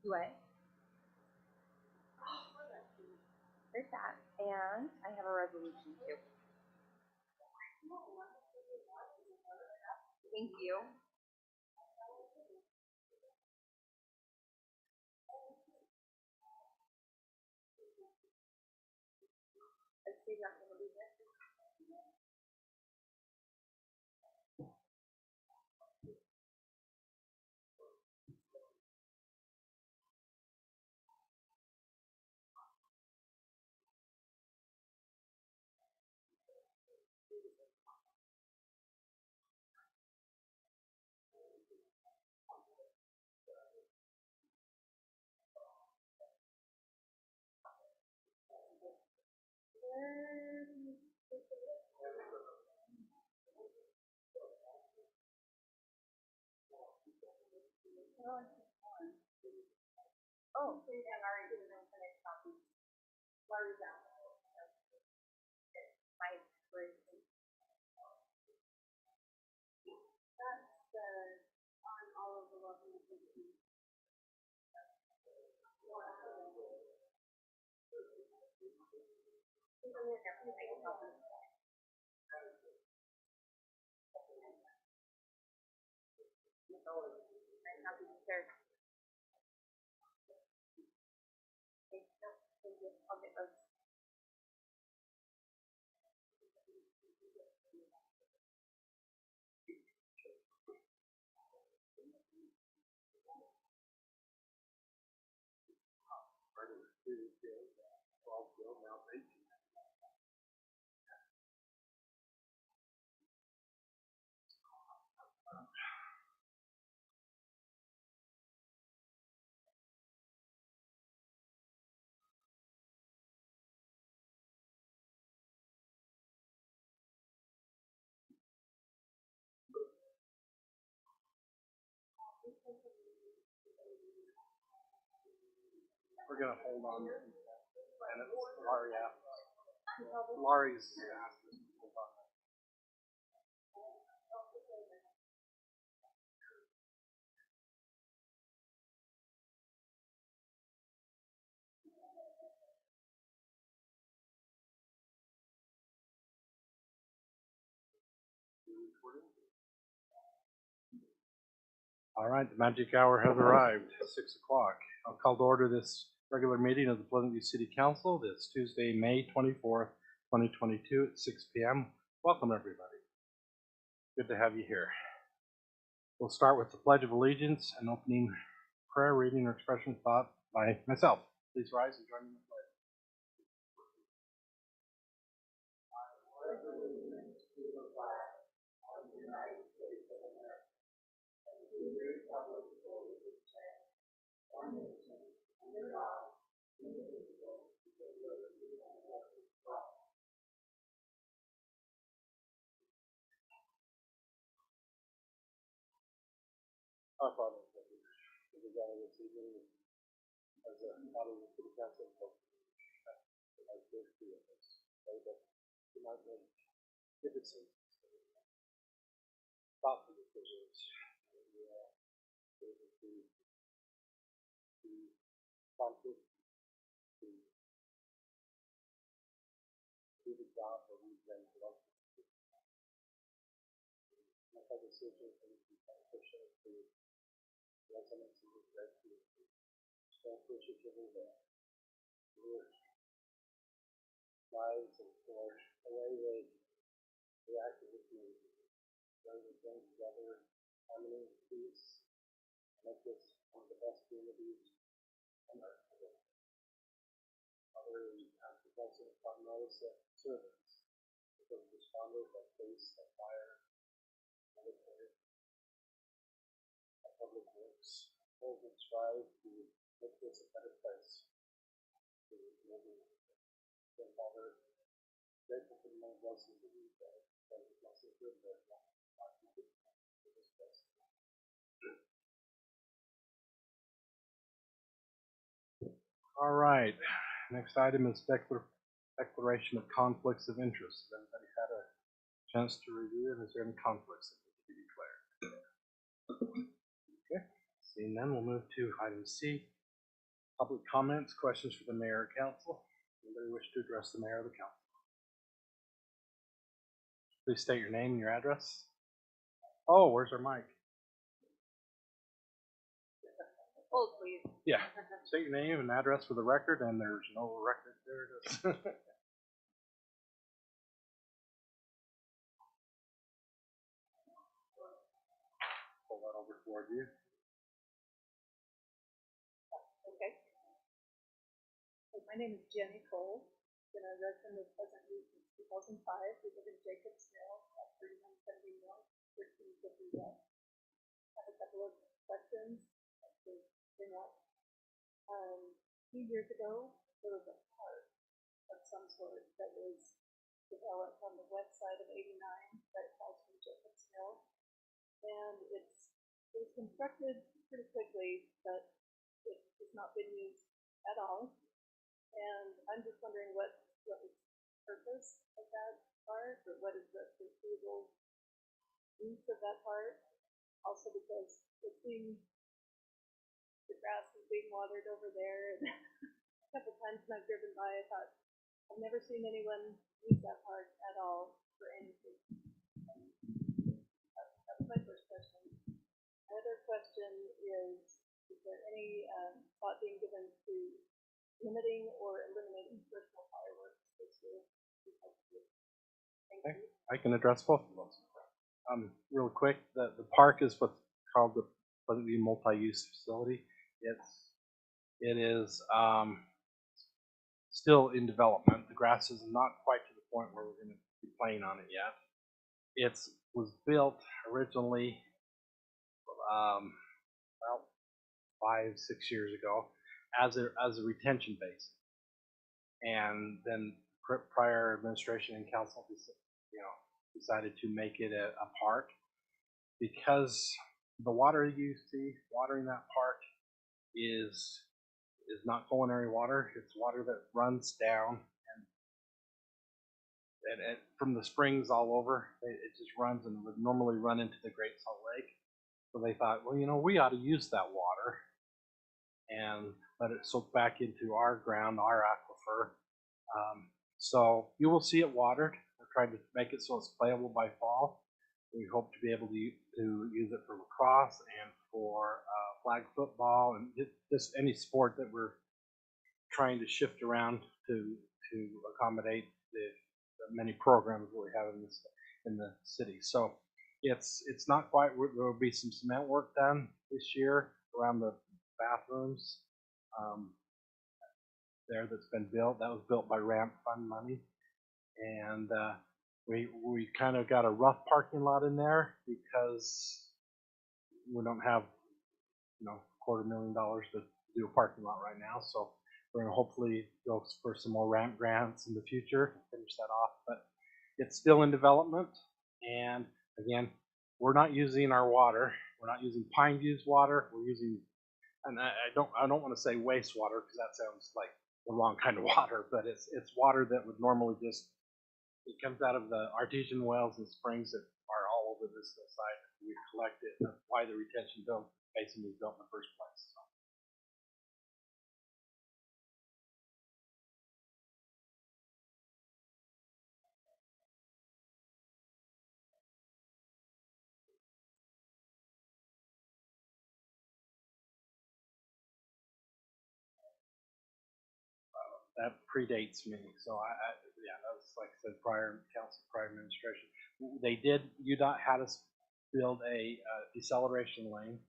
What? There's that. And I have a resolution too. Thank you. Is Steve not going to be here? Oh, and Larry didn't finish copy. Larry's out. My inspiration. That's on all of the levels. I'll get those. We're gonna hold on to planet Laurie after. Laurie's all right, the magic hour has arrived, 6 o'clock. I'll call to order this regular meeting of the Pleasant View City Council this Tuesday, May 24th, 2022 at 6 p.m. Welcome, everybody. Good to have you here. We'll start with the Pledge of Allegiance and opening prayer, reading, or expression of thought by myself. Please rise and join me in the pledge. Our Father, who is in this evening, as a body of the City Council, as good to us, so that we might make good decisions, thoughtful decisions, and we are able to conflict, to do the job that we've been selected to do. Make our decisions and be beneficial to residents in this area, so appreciative of that. Lives and for the way they react to the community. Bring the things together, harmony, peace, make this one of the best communities on earth. Other Professor notice that servants, because responders like police, like fire, military, public works, all would strive to make this a better place. To living. Father, grateful for the many blessings that we've had. Thank you, blessings for the all right. Next item is declaration of conflicts of interest. Has anybody had a chance to review it? Is there any conflicts of interest? Okay, seeing none, we'll move to item C. Public comments, questions for the mayor or council. Anybody wish to address the mayor or the council? Please state your name and your address. Oh, where's our mic? Hold, please. Yeah, state your name and address for the record, and there's no record. There it is. Pull that over toward you. Okay. So my name is Jenny Cole. Been a resident of Pleasant View since 2005. We live in Jacobsville at 3170 North, 1350 West. I have a couple of questions to bring up. A few years ago, there was a park of some sort that was developed on the west side of 89, right across from Jacobsville. And it was constructed pretty quickly, but it's not been used at all. And I'm just wondering what is the purpose of that part, or what is the foreseeable use of that part? Also because it seems the grass is being watered over there, and a couple times when I've driven by, I thought, I've never seen anyone use that part at all for anything. That was my first question. My other question is there any thought being given to limiting or eliminating personal fireworks this year? Thank you. I can address both of those. Real quick, the park is what's called the Pleasant View Multi-Use Facility. It is still in development. The grass is not quite to the point where we're going to be playing on it yet. It was built originally about 5-6 years ago as a retention basin, and then prior administration and council, decided to make it a park, because the water you see watering that park is not culinary water. It's water that runs down and from the springs all over. It just runs and would normally run into the Great Salt Lake. So they thought, well, we ought to use that water and let it soak back into our ground, our aquifer. So you will see it watered. We're trying to make it so it's playable by fall. We hope to be able to use it for lacrosse and for flag football and just any sport that we're trying to shift around to accommodate the many programs that we have in the city. So it's not quite. There will be some cement work done this year around the bathrooms there that's been built. That was built by ramp fund money, and we kind of got a rough parking lot in there because we don't have $250,000 to do a parking lot right now. So we're going to hopefully go for some more ramp grants in the future to finish that off. But it's still in development, and again, we're not using our water. We're not using Pine View's water. We're using, and I don't want to say wastewater because that sounds like the wrong kind of water, but it's water that would normally it comes out of the artesian wells and springs that are all over this side. We collect it. That's why the retention basin was built in the first place. So. That predates me, so yeah, that was like I said, prior administration. UDOT had us build a deceleration lane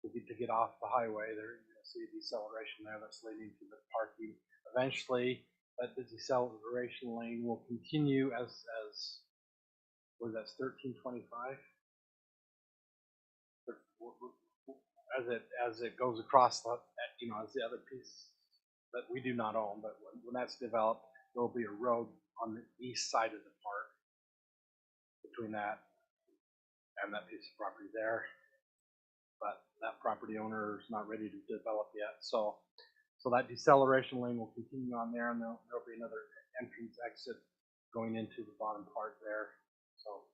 to get off the highway. There, you see a deceleration there that's leading to the parking. Eventually, the deceleration lane will continue as that's 1325. As it goes across as the other piece that we do not own, but when that's developed, there will be a road on the east side of the park between that and that piece of property there. But that property owner is not ready to develop yet. So that deceleration lane will continue on there, and there'll be another entrance exit going into the bottom part there. So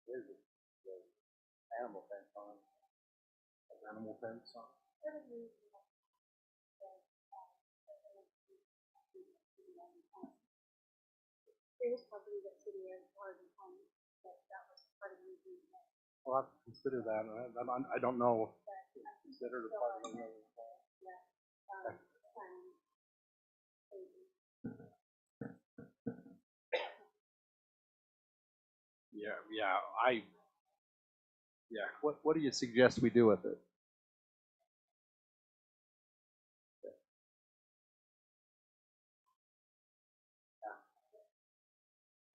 Is it the animal fence on? Animal fence on? It was probably the city and Oregon County, but that was part of the review. We'll have to consider that. I don't know. if it's considered a part of the Yeah. What do you suggest we do with it?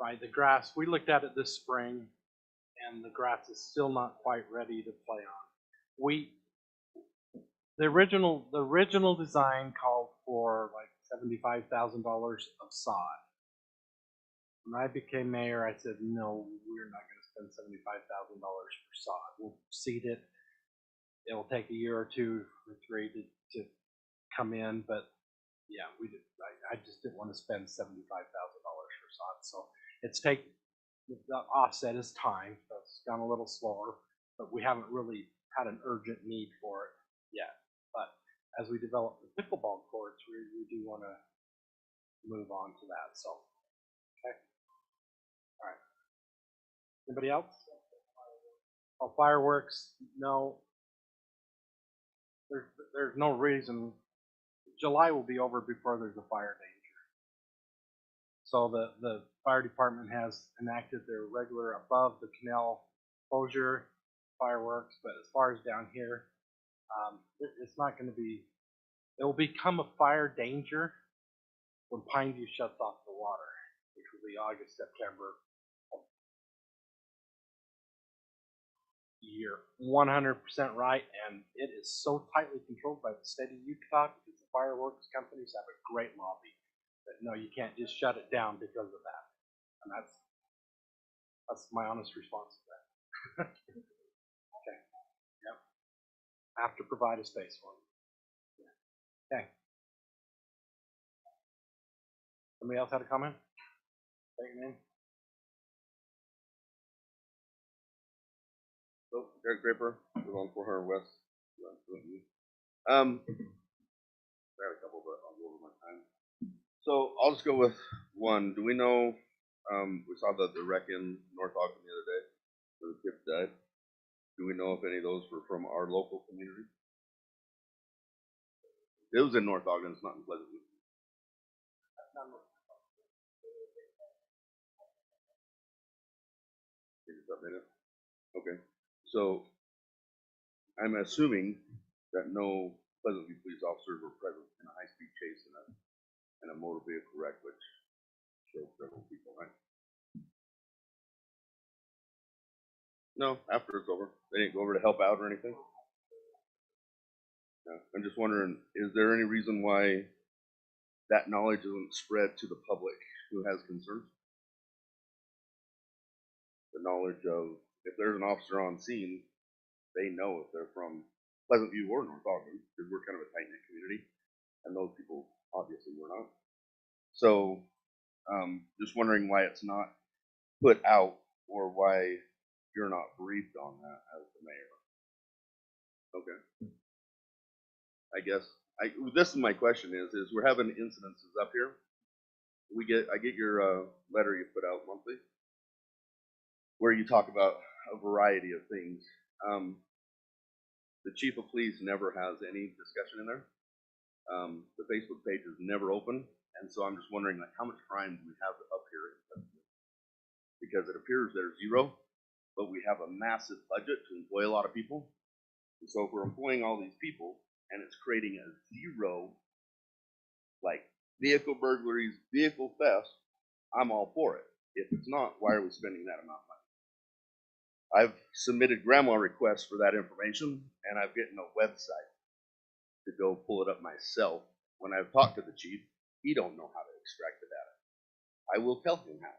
Right, the grass, we looked at it this spring, and the grass is still not quite ready to play on. The original design called for like $75,000 of sod. When I became mayor, I said, no, we're not going to spend $75,000 for sod. We'll seed it. It'll take a year or two or three to come in, but yeah, I just didn't want to spend $75,000 for sod. So the offset is time, so it's gone a little slower, but we haven't really had an urgent need for it yet. But as we develop the pickleball courts, we do want to move on to that. So, okay. All right. Anybody else? Oh, fireworks? No. There's no reason. July will be over before there's a fire danger. So the fire department has enacted their regular above the canal closure fireworks, but as far as down here, it's not going to be. It will become a fire danger when Pineview shuts off the water, which will be August, September. You're 100% right, and it is so tightly controlled by the state of Utah because the fireworks companies have a great lobby. But no, you can't just shut it down because of that, and that's my honest response to that. Okay. Yep. Have to provide a space for them. Okay. Somebody else had a comment? Say your name. So, Derek Draper, live on 400 West. I had a couple, but I'll go over my time. So I'll just go with one. Do we know? We saw the wreck in North Ogden the other day, where the kids died. Do we know if any of those were from our local community? It was in North Ogden. It's not in Pleasant View. Okay. So I'm assuming that no Pleasant View police officers were present in a high-speed chase in a motor vehicle wreck, which killed several people, right? No, after it's over. They didn't go over to help out or anything? No. I'm just wondering, is there any reason why that knowledge isn't spread to the public who has concerns? The knowledge of, if there's an officer on scene, they know if they're from Pleasant View or North Ogden, because we're kind of a tight-knit community, and those people obviously were not. So, just wondering why it's not put out, or why you're not briefed on that as the mayor. Okay. I guess this is my question is we're having incidences up here. I get your letter you put out monthly, where you talk about a variety of things. The chief of police never has any discussion in there. The Facebook page is never open, and so I'm just wondering, like, how much crime do we have up here? Because it appears there's zero, but we have a massive budget to employ a lot of people. And so if we're employing all these people, and it's creating a zero, like, vehicle burglaries, vehicle thefts, I'm all for it. If it's not, why are we spending that amount of money? I've submitted grandma requests for that information, and I've gotten a website to go pull it up myself. When I've talked to the chief, he don't know how to extract the data. I will tell him how.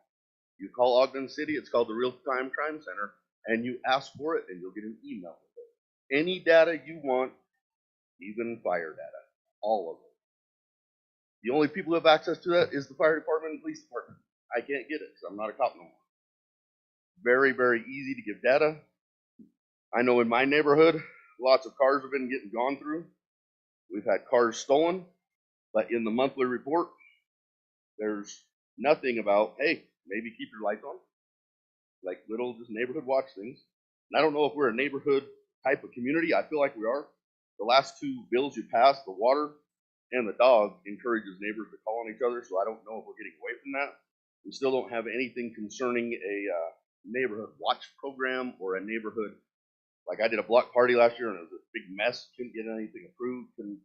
You call Ogden City, it's called the Real-Time Crime Center, and you ask for it, and you'll get an email with it. Any data you want, even fire data, all of it. The only people who have access to that is the fire department and police department. I can't get it because I'm not a cop no more. very, very easy to give data. I know in my neighborhood, lots of cars have been getting gone through. We've had cars stolen, but in the monthly report, there's nothing about, hey, maybe keep your lights on. Like little just neighborhood watch things. And I don't know if we're a neighborhood type of community. I feel like we are. The last two bills you passed, the water and the dog, encourages neighbors to call on each other. So I don't know if we're getting away from that. We still don't have anything concerning a neighborhood watch program or a neighborhood. Like I did a block party last year and it was a big mess. Couldn't get anything approved. And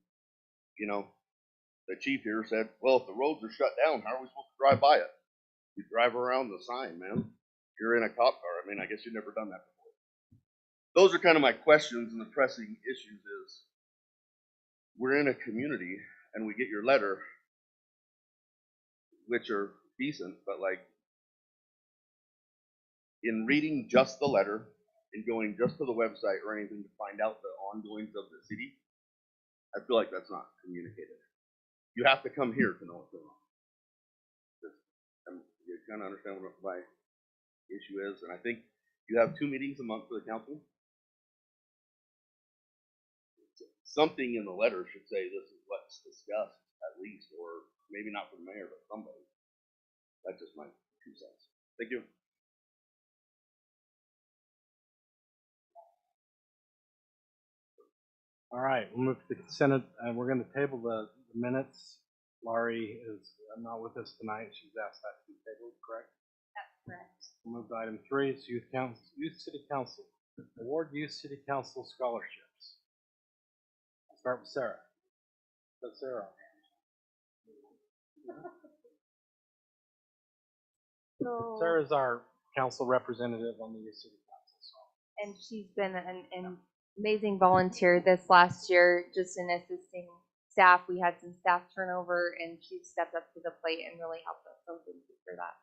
you know, the chief here said, "Well, if the roads are shut down, how are we supposed to drive by it? You drive around the sign, man. You're in a cop car. I mean, I guess you've never done that before." Those are kind of my questions, and the pressing issues is we're in a community and we get your letter, which are decent, but like in reading just the letter and going just to the website or anything to find out the ongoings of the city, I feel like that's not communicated. You have to come here to know what's going on. You kind of understand what my issue is, and I think you have 2 meetings a month for the council. Something in the letter should say this is what's discussed at least, or maybe not for the mayor, but somebody. That's just my 2 cents. Thank you. All right, we'll move to the consent. We're going to table the minutes. Laurie is not with us tonight. She's asked that to be tabled, correct? That's correct. We'll move to item 3. It's Youth City Council. Award Youth City Council scholarships. I'll start with Sarah. That's Sarah. So, Sarah's our council representative on the Youth City Council. So. and she's been an amazing volunteer this last year, just in assisting staff. We had some staff turnover, and she stepped up to the plate and really helped us. So thank you for that.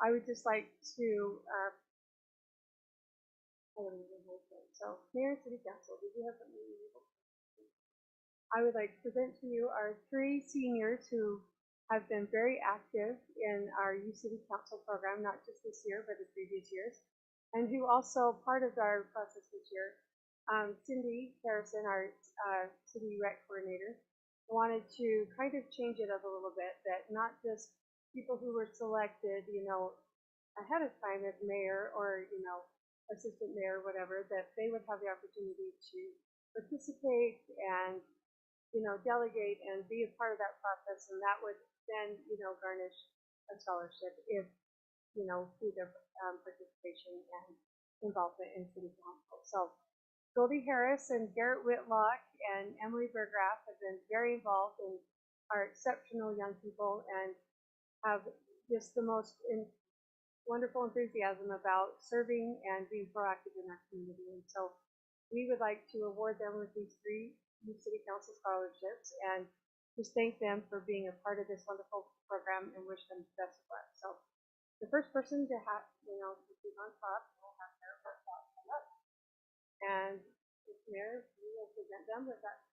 I would just like to, so Mayor and City Council, did you have something you needed? I would like to present to you our 3 seniors who have been very active in our Youth City Council program, not just this year, but the previous years, and who also part of our process this year. Cindy Harrison, our city rec coordinator, wanted to kind of change it up a little bit, that not just people who were selected, ahead of time as mayor or, assistant mayor, whatever, that they would have the opportunity to participate and, delegate and be a part of that process. And that would then, garnish a scholarship if, through their participation and involvement in city council. So Goldie Harris and Garrett Whitlock and Emily Bergraff have been very involved and are exceptional young people and have just the most wonderful enthusiasm about serving and being proactive in our community. And so we would like to award them with these 3 Youth City Council scholarships and just thank them for being a part of this wonderful program and wish them the best of luck. So the first person to have, to be on top, will have their first thought come up. And the mayor, we will present them with that.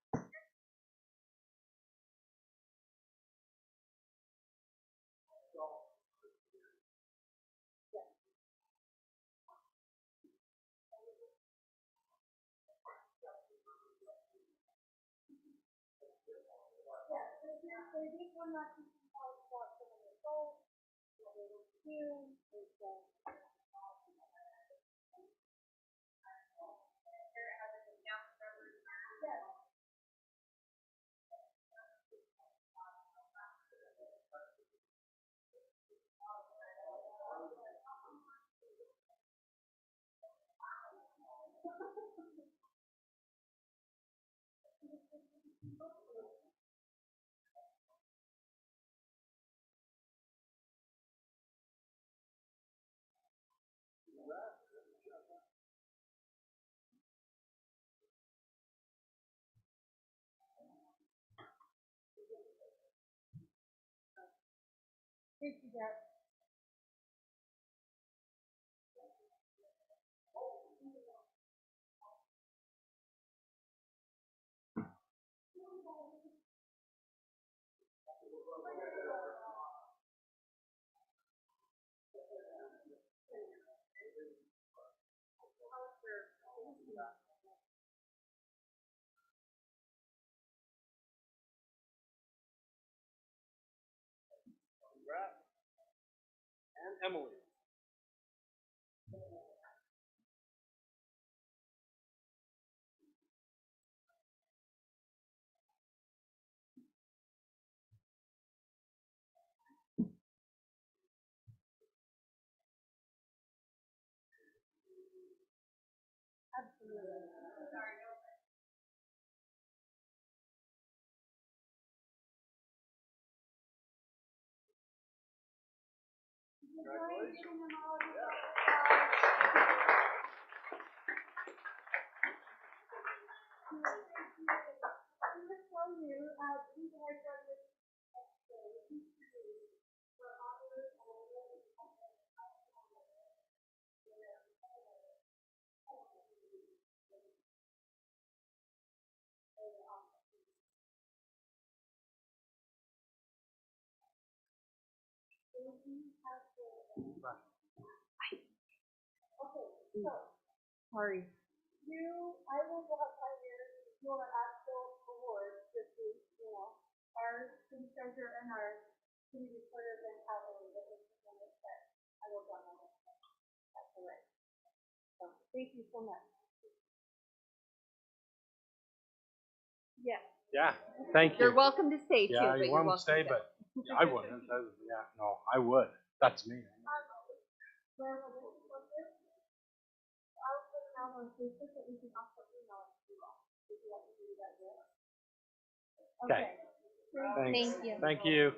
Thank you, Garrett. And Emily. Sorry. I will go up my here, if you want to ask for awards, this is, our city treasurer and our city recorder then have a little bit of performance that I will run on it. That's all right. So, thank you so much. Yes. Yeah, thank You're you. welcome to stay too. Yeah, but you you're want to welcome stay, to but I wouldn't. Yeah, no, I would. That's me. I'll put it out on Facebook, but we can also email it to you all, if you want to do that there. Okay. Thanks. Thank you. Thank you.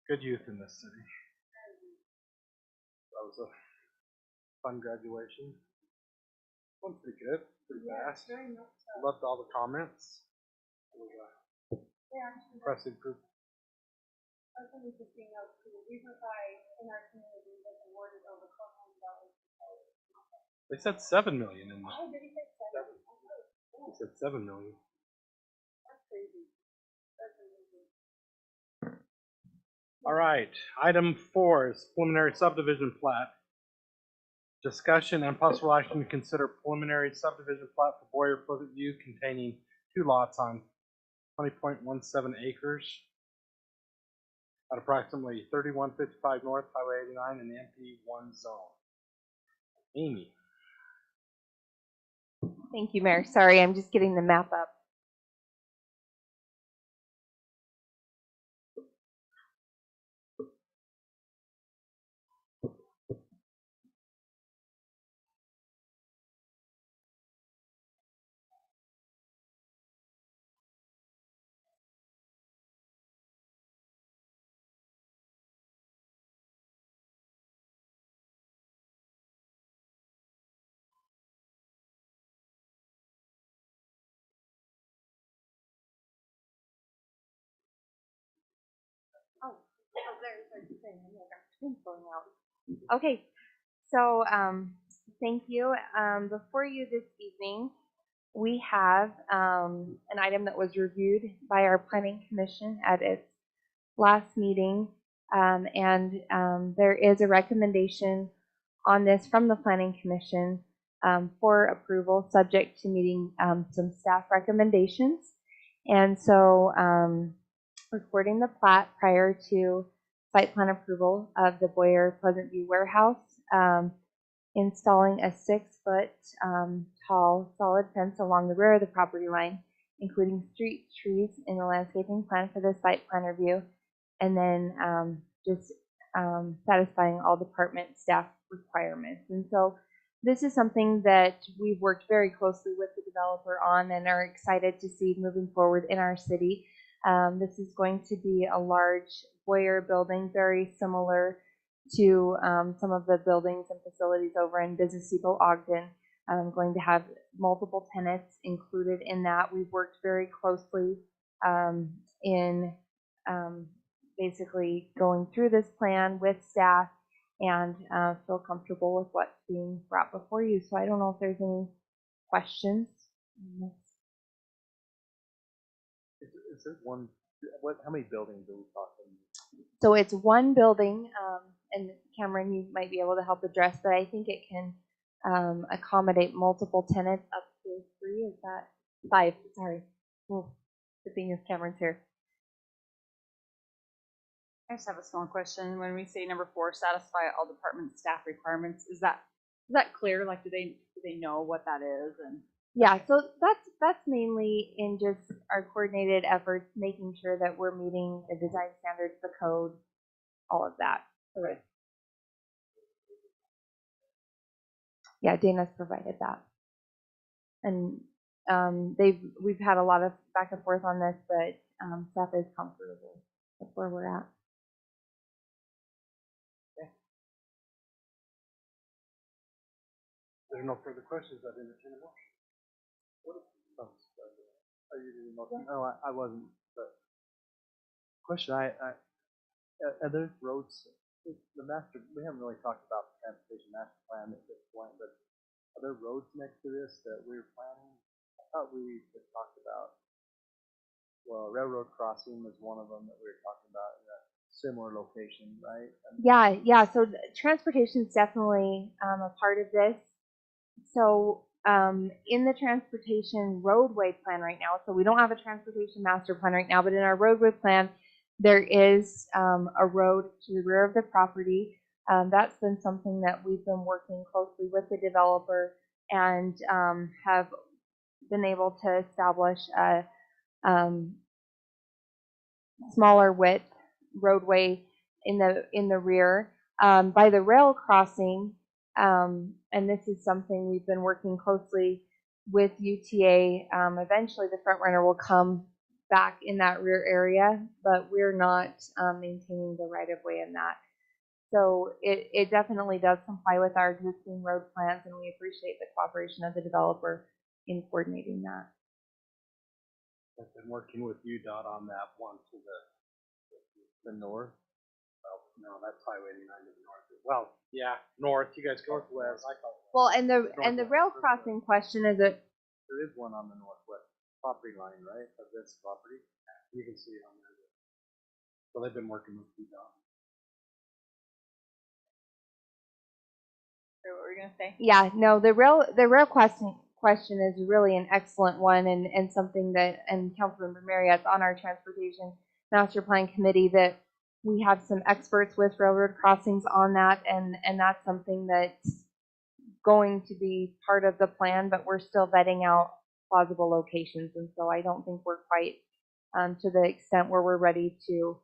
Good youth in this city. That was a fun graduation. Went pretty good, pretty fast. Very much so. Loved all the comments. It was Yeah, impressive group. that's an interesting note too. We provide in our community that's awarded over $400. They said 7 million in there. Oh, did he say seven? They said 7 million. That's crazy. That's amazing. All right, item 4 is preliminary subdivision plat. Discussion and possible action to consider preliminary subdivision plat for Boyer Pleasant View containing 2 lots on 20.17 acres at approximately 3155 North Highway 89 in the MP1 zone. Amy. Thank you, Mayor. Sorry, I'm just getting the map up. Oh, there's our thing. I know our screen's going out. Okay, so thank you. Before you this evening, we have an item that was reviewed by our planning commission at its last meeting, and there is a recommendation on this from the planning commission for approval, subject to meeting some staff recommendations. And so recording the plat prior to site plan approval of the Boyer Pleasant View warehouse, installing a 6-foot tall solid fence along the rear of the property line, including street trees in the landscaping plan for the site plan review, and then just satisfying all department staff requirements. And so this is something that we've worked very closely with the developer on and are excited to see moving forward in our city. This is going to be a large Boyer building, very similar to some of the buildings and facilities over in Business Depot, Ogden. Going to have multiple tenants included in that. We've worked very closely in basically going through this plan with staff and feel comfortable with what's being brought before you. So I don't know if there's any questions. Is it one, how many buildings are we talking? So it's one building, and Cameron, you might be able to help address, but I think it can accommodate multiple tenants up to 3. Is that 5? Sorry. Well, good thing is Cameron's here. I just have a small question. When we say number 4, satisfy all department staff requirements, is that clear? Like, do they know what that is? And Yeah, so that's mainly in just our coordinated efforts, making sure that we're meeting the design standards, the code, all of that. okay. Yeah, Dana's provided that, and we've had a lot of back and forth on this, but staff is comfortable with where we're at. If there are no further questions, I'd entertain a motion. Are you doing motion? No, I wasn't, but question, are there roads, we haven't really talked about the transportation master plan at this point, but are there roads next to this that we're planning? I thought we had talked about, well, railroad crossing was one of them that we were talking about in a similar location, right? Yeah. So transportation is definitely a part of this. So in the transportation roadway plan right now, so we don't have a transportation master plan right now, but in our roadway plan, there is a road to the rear of the property. That's been something that we've been working closely with the developer and have been able to establish a smaller width roadway in the rear by the rail crossing. And this is something we've been working closely with UTA. Eventually, the front runner will come back in that rear area, but we're not maintaining the right of way in that. So it definitely does comply with our existing road plans, and we appreciate the cooperation of the developer in coordinating that. I've been working with UDOT on that one to the north. Well, no, that's Highway 89 to the north. Well, yeah, north. You guys go northwest. I call it. Well, and the rail crossing question is that There is one on the northwest property line, right, of this property? You can see it on there. So they've been working with UDOT. So what were you gonna say? yeah, no, the rail question is really an excellent one and something that, and Councilmember Marriott's on our transportation master plan committee, that we have some experts with railroad crossings on that, and that's something that's going to be part of the plan, but we're still vetting out plausible locations, and so I don't think we're quite to the extent where we're ready to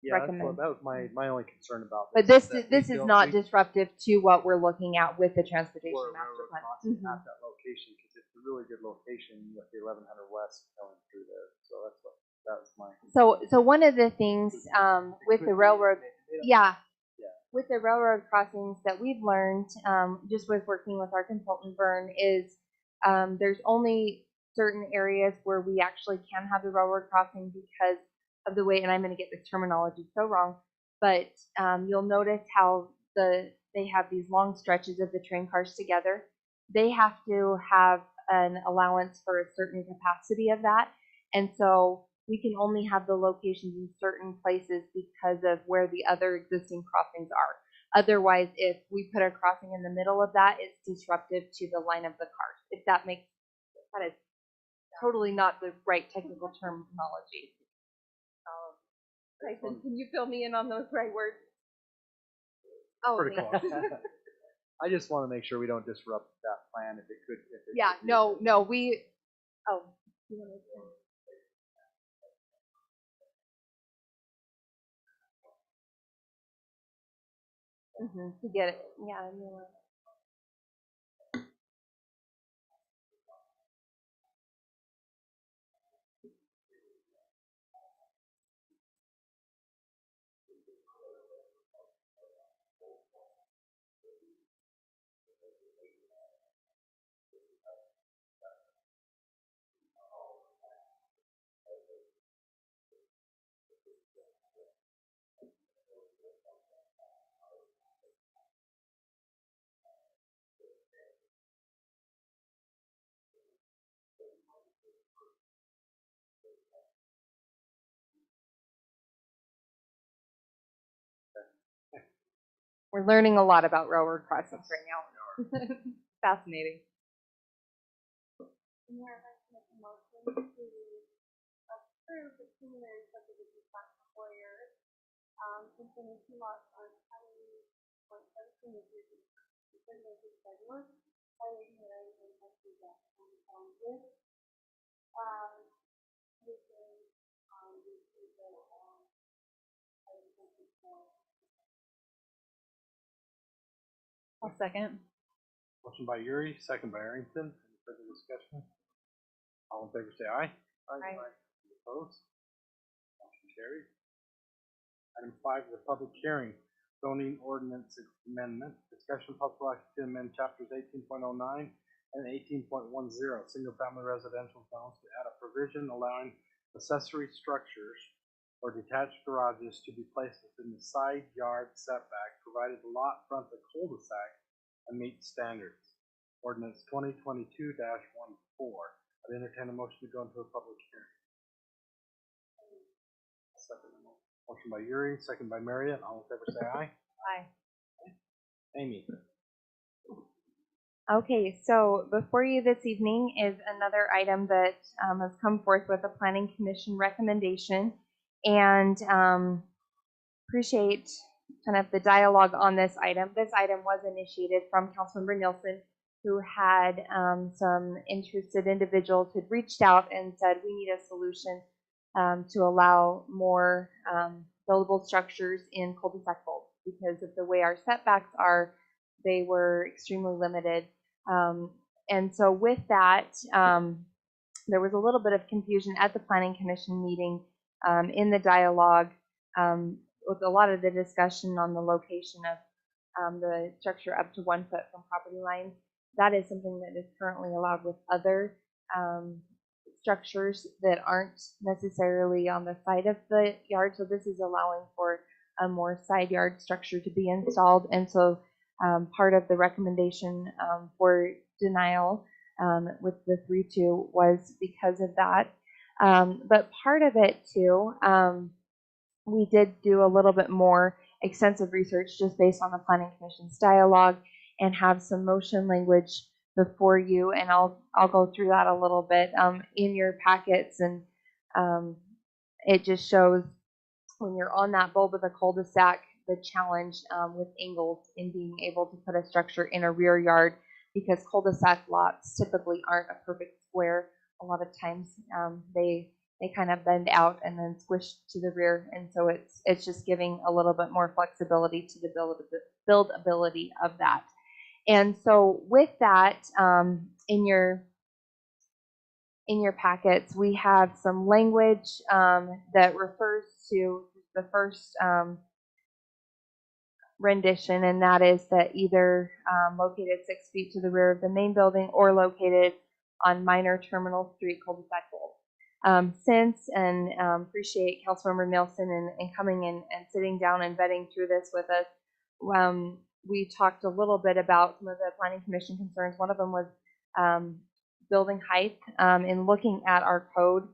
Yeah, recommend. that was my only concern about But this. this is not disruptive to what we're looking at with the transportation For a master railroad plan. crossing at that location, because it's a really good location with the 1100 West going through there. So that was my. So one of the things with the railroad, Yeah. with the railroad crossings that we've learned just with working with our consultant Vern is there's only certain areas where we actually can have the railroad crossing because of the way, and I'm going to get this terminology so wrong, but you'll notice how they have these long stretches of the train cars together. They have to have an allowance for a certain capacity of that, and so we can only have the locations in certain places because of where the other existing crossings are. Otherwise, if we put a crossing in the middle of that, it's disruptive to the line of the cars. If that makes, that is totally not the right technical terminology. Tyson, can you fill me in on those right words? Oh, Pretty thanks. close. I just want to make sure we don't disrupt that plan if it could. Yeah, no, we. Oh, you want to? To get it, yeah. I mean, We're learning a lot about railroad crossings right now. Fascinating. And here I'd like to make a motion to approve the preliminary subdivision plat for Warrior, containing two lots on County 117, which is the third located by north, highway area and country that with, with the, I'll second. Motion by Yuri, second by Arrington. Any further discussion? All in favor say aye. Aye. Any opposed? Motion carried. Item 5 is a public hearing, zoning ordinance amendment, discussion possible action to amend chapters 18.09 and 18.10, single family residential zones to add a provision allowing accessory structures or detached garages to be placed within the side yard setback, provided the lot fronts a cul-de-sac and meets standards. Ordinance 2022-14. I'd entertain a motion to go into a public hearing. Second motion by Yuri, second by Marion. All in favor say aye. Aye. Amy. Okay, so before you this evening is another item that has come forth with a Planning Commission recommendation, and appreciate kind of the dialogue on this item. This item was initiated from Councilmember Nielsen, who had some interested individuals who had reached out and said we need a solution to allow more buildable structures in cul-de-sac bulbs because of the way our setbacks are. They were extremely limited. And so with that, there was a little bit of confusion at the Planning Commission meeting in the dialogue with a lot of the discussion on the location of the structure up to 1 foot from property line. That is something that is currently allowed with other structures that aren't necessarily on the side of the yard. So this is allowing for a more side yard structure to be installed. And so part of the recommendation for denial with the 3-2 was because of that. But part of it too, we did do a little bit more extensive research just based on the Planning Commission's dialogue and have some motion language before you, and I'll go through that a little bit in your packets, and it just shows when you're on that bulb of the cul-de-sac, the challenge with angles in being able to put a structure in a rear yard, because cul-de-sac lots typically aren't a perfect square. A lot of times they kind of bend out and then squish to the rear, and so it's just giving a little bit more flexibility to the buildability of that. And so with that, in your packets, we have some language that refers to the first rendition, and that is that either located 6 feet to the rear of the main building or located on minor terminal street cul-de-sac bulb. Since, and appreciate Councilmember Nielsen and coming in and sitting down and vetting through this with us, we talked a little bit about some of the Planning Commission concerns. One of them was building height. In looking at our code,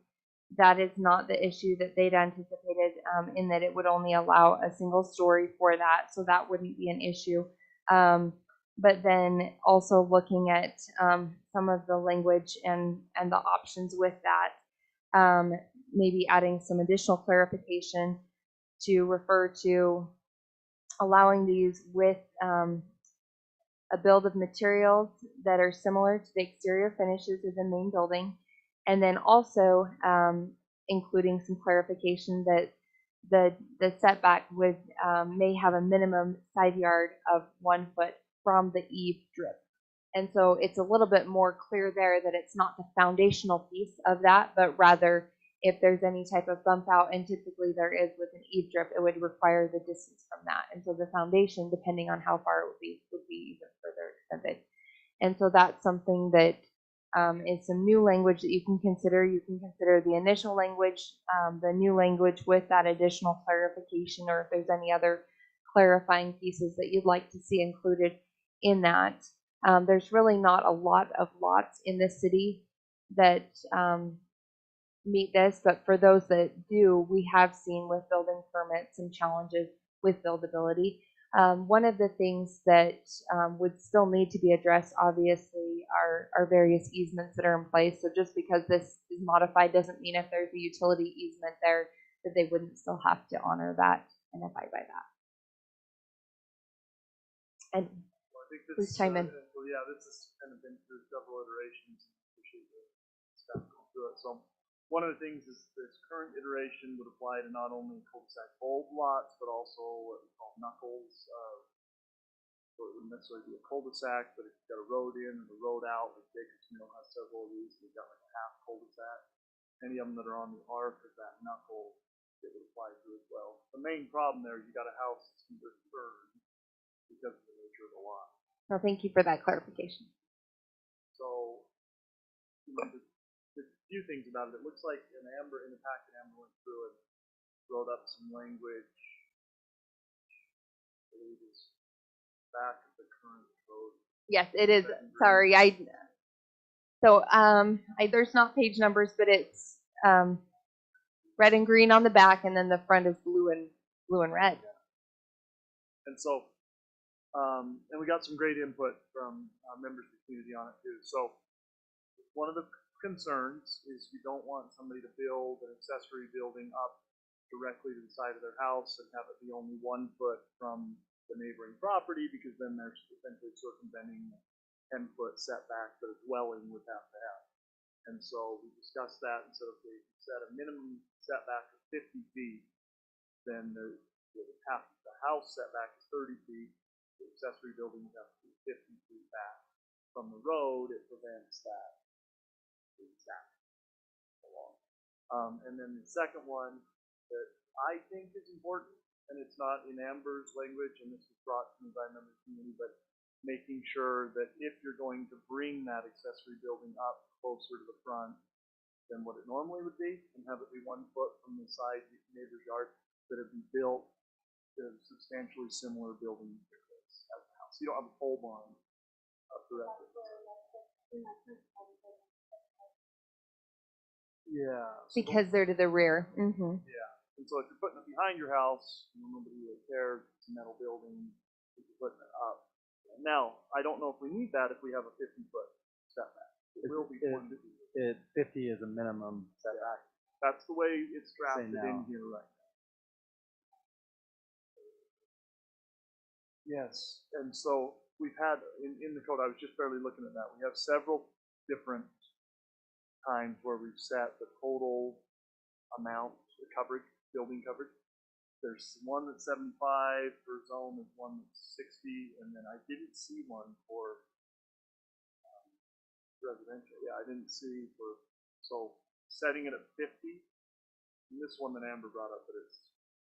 that is not the issue that they'd anticipated, in that it would only allow a single story for that, so that wouldn't be an issue. But then also looking at some of the language and the options with that, maybe adding some additional clarification to refer to allowing these with a build of materials that are similar to the exterior finishes of the main building, and then also including some clarification that the setback would may have a minimum side yard of 1 foot from the eave drip. And so it's a little bit more clear there that it's not the foundational piece of that, but rather if there's any type of bump out, and typically there is with an eave drip, it would require the distance from that. And so the foundation, depending on how far it would be even further extended. And so that's something that is some new language that you can consider. You can consider the initial language, the new language with that additional clarification, or if there's any other clarifying pieces that you'd like to see included in that. There's really not a lot of lots in the city that meet this, but for those that do, we have seen with building permits some challenges with buildability. One of the things that would still need to be addressed, obviously, are various easements that are in place. So just because this is modified doesn't mean if there's a utility easement there that they wouldn't still have to honor that and abide by that. And Well, I think please chime in. Well, yeah, this has kind of been through several iterations. Appreciate the staff going through it. So one of the things is this current iteration would apply to not only cul-de-sac bulb lots, but also what we call knuckles. So it wouldn't necessarily be a cul-de-sac, but if you've got a road in and a road out, like Jacobs Mill has several of these, we've got like a half cul-de-sac. Any of them that are on the arc of that knuckle, it would apply to as well. The main problem there is you got a house that's converted because of the nature of the lot. Well, thank you for that clarification. So, you know, there's a few things about it. It looks like in the packet Amber went through and wrote up some language. I believe is back of the current code. Yes, it is. Sorry, there's not page numbers, but it's red and green on the back, and then the front is blue and red. And so, and we got some great input from members of the community on it too. So, one of the concerns is you don't want somebody to build an accessory building up directly to the side of their house and have it be only 1 foot from the neighboring property, because then they're essentially circumventing the 10-foot setback that a dwelling would have to have. And so we discussed that, and so if we set a minimum setback of 50 feet, then the house setback is 30 feet. The accessory building would have to be 50 feet back from the road. It prevents that being stacked along. And then the second one that I think is important, and it's not in Amber's language, and this was brought to me by a member of the community, but making sure that if you're going to bring that accessory building up closer to the front than what it normally would be, and have it be 1 foot from the side of the neighbor's yard, that it be built to substantially similar building materials as the house. You don't have a pole barn up directly. Yeah. Because they're to the rear. Mm-hmm. Yeah. And so if you're putting it behind your house, nobody really cares. It's a metal building. If you're putting it up. Now, I don't know if we need that if we have a 50-foot setback. It will be 1 to 2. 50 is a minimum setback. That's the way it's drafted in here right now. Yes, and so we've had, in the code, I was just barely looking at that, we have several different times where we've set the total amount, the coverage, building coverage. There's one that's 75 per zone, there's one that's 60, and then I didn't see one for residential. Yeah, I didn't see for, so setting it at 50, and this one that Amber brought up, but it's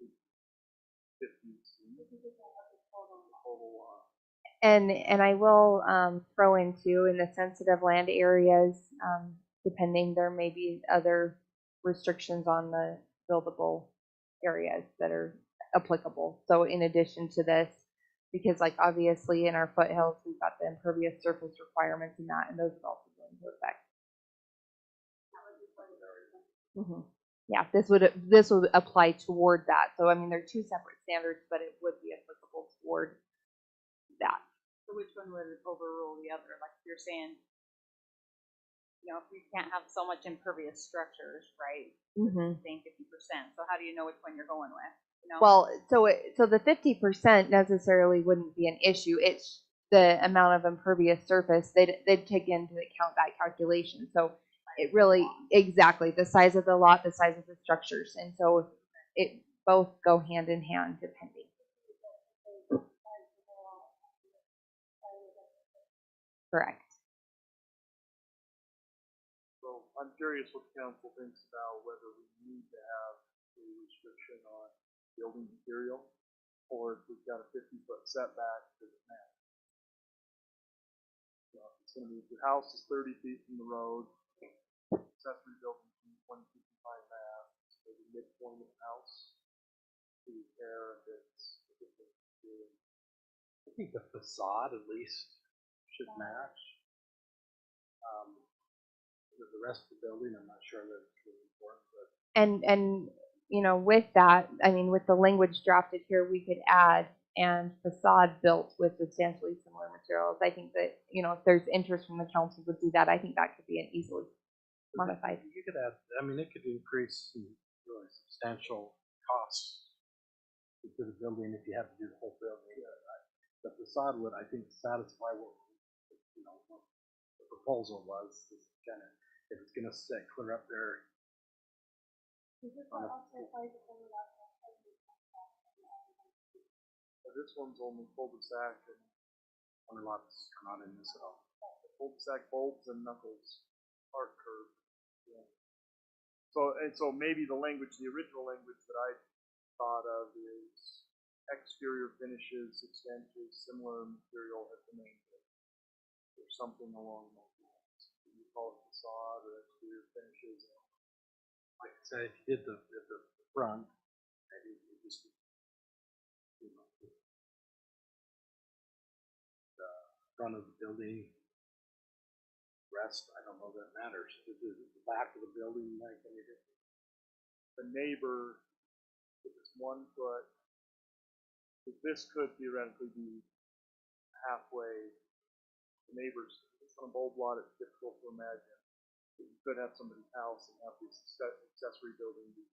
50. And I will throw in too, in the sensitive land areas, depending, there may be other restrictions on the buildable areas that are applicable. So in addition to this, because like obviously in our foothills, we've got the impervious surface requirements and that, and those would also go into effect. Mm-hmm. Yeah, this would apply toward that. So I mean, they're two separate standards, but it would be applicable toward that. So which one would overrule the other? Like you're saying, you know, if we can't have so much impervious structures, right? Mm-hmm. Saying 50%. So how do you know which one you're going with? You know? Well, so the 50% necessarily wouldn't be an issue. It's the amount of impervious surface. They'd take into account that calculation. So it really, exactly, the size of the lot, the size of the structures. And so it both go hand in hand depending. Correct. So I'm curious what the council thinks about whether we need to have a restriction on building material, or if we've got a 50-foot setback to the map. So if it's going to be, if your house is 30 feet from the road, accessory building from 20 feet from that, so the midpoint of the house, do you care if it's I think the facade at least should match. The rest of the building, I'm not sure that it's really important, but And you know, with that, I mean, with the language drafted here, we could add and facade built with substantially similar materials. I think that, you know, if there's interest from the council to do that, I think that could be an easily modified. You could add, I mean, it could increase some really substantial costs to the building if you had to do the whole building. The facade would, I think, satisfy what, you know, what the proposal was, is kind of, if it's gonna sit clear up there. This one's only cul-de-sac and Other lots are not in this at all. cul-de-sac bulbs and knuckles, arc curve. Yeah. So maybe the original language that I thought of is exterior finishes, 6 inches, similar material as the main building, or something along those lines. You call it facade or exterior finishes. Like I said, if you did the front, maybe you just, you know, the front of the building, rest, I don't know that matters. The back of the building, like any different. The neighbor, if it's 1 foot, this could theoretically be halfway. The neighbors, it's on a bulb lot, it's difficult to imagine. You could have somebody's house and have this accessory building be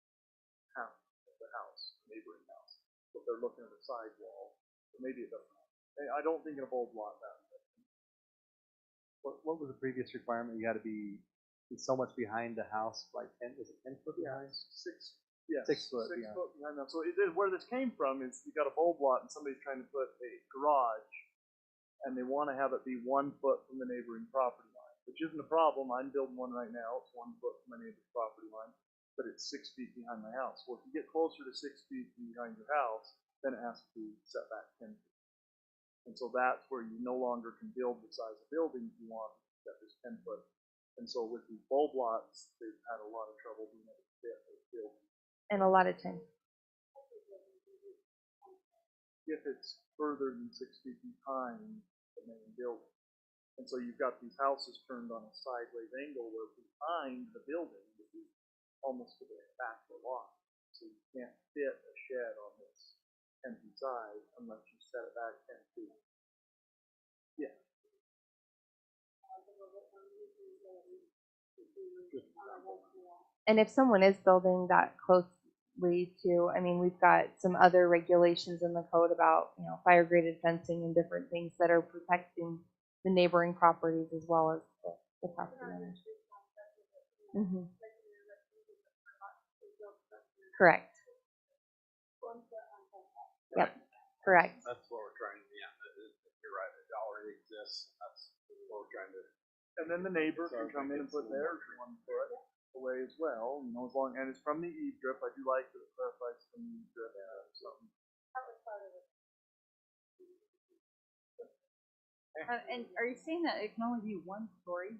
half of the house, neighboring house. But they're looking at a side wall, so maybe it doesn't. I don't think in a bulb lot that way. What was the previous requirement? You had to be so much behind the house, like 10, is it 10 foot behind? 6 Yes, 6 foot, 6 yeah. foot behind them. So where this came from is you got a bulb lot and somebody's trying to put a garage, and they want to have it be 1 foot from the neighboring property line, which isn't a problem. I'm building one right now. It's 1 foot from my neighbor's property line, but it's 6 feet behind my house. Well, if you get closer to 6 feet behind your house, then it has to be set back 10 feet. And so that's where you no longer can build the size of buildings you want that is 10 foot. And so with these bulb lots, they've had a lot of trouble being able to fit those buildings. And a lot of time. If it's further than 6 feet behind the main building. And so you've got these houses turned on a sideways angle where behind the building would be almost to the back of the lot. So you can't fit a shed on this empty side unless you set it back 10 feet. Yeah. And if someone is building that closely to, I mean, we've got some other regulations in the code about, you know, fire graded fencing and different things that are protecting the neighboring properties as well as the property owners. Mhm. Correct. Yep, correct. That's what we're trying to, yeah, you're right, it already exists, that's what we're trying to. And then the neighbor can come in and put theirs 1 foot away as well, you know, as long, and it's from the eave drip. I do like that it clarifies from the eave drip. Something. And are you saying that it can only be 1 story? I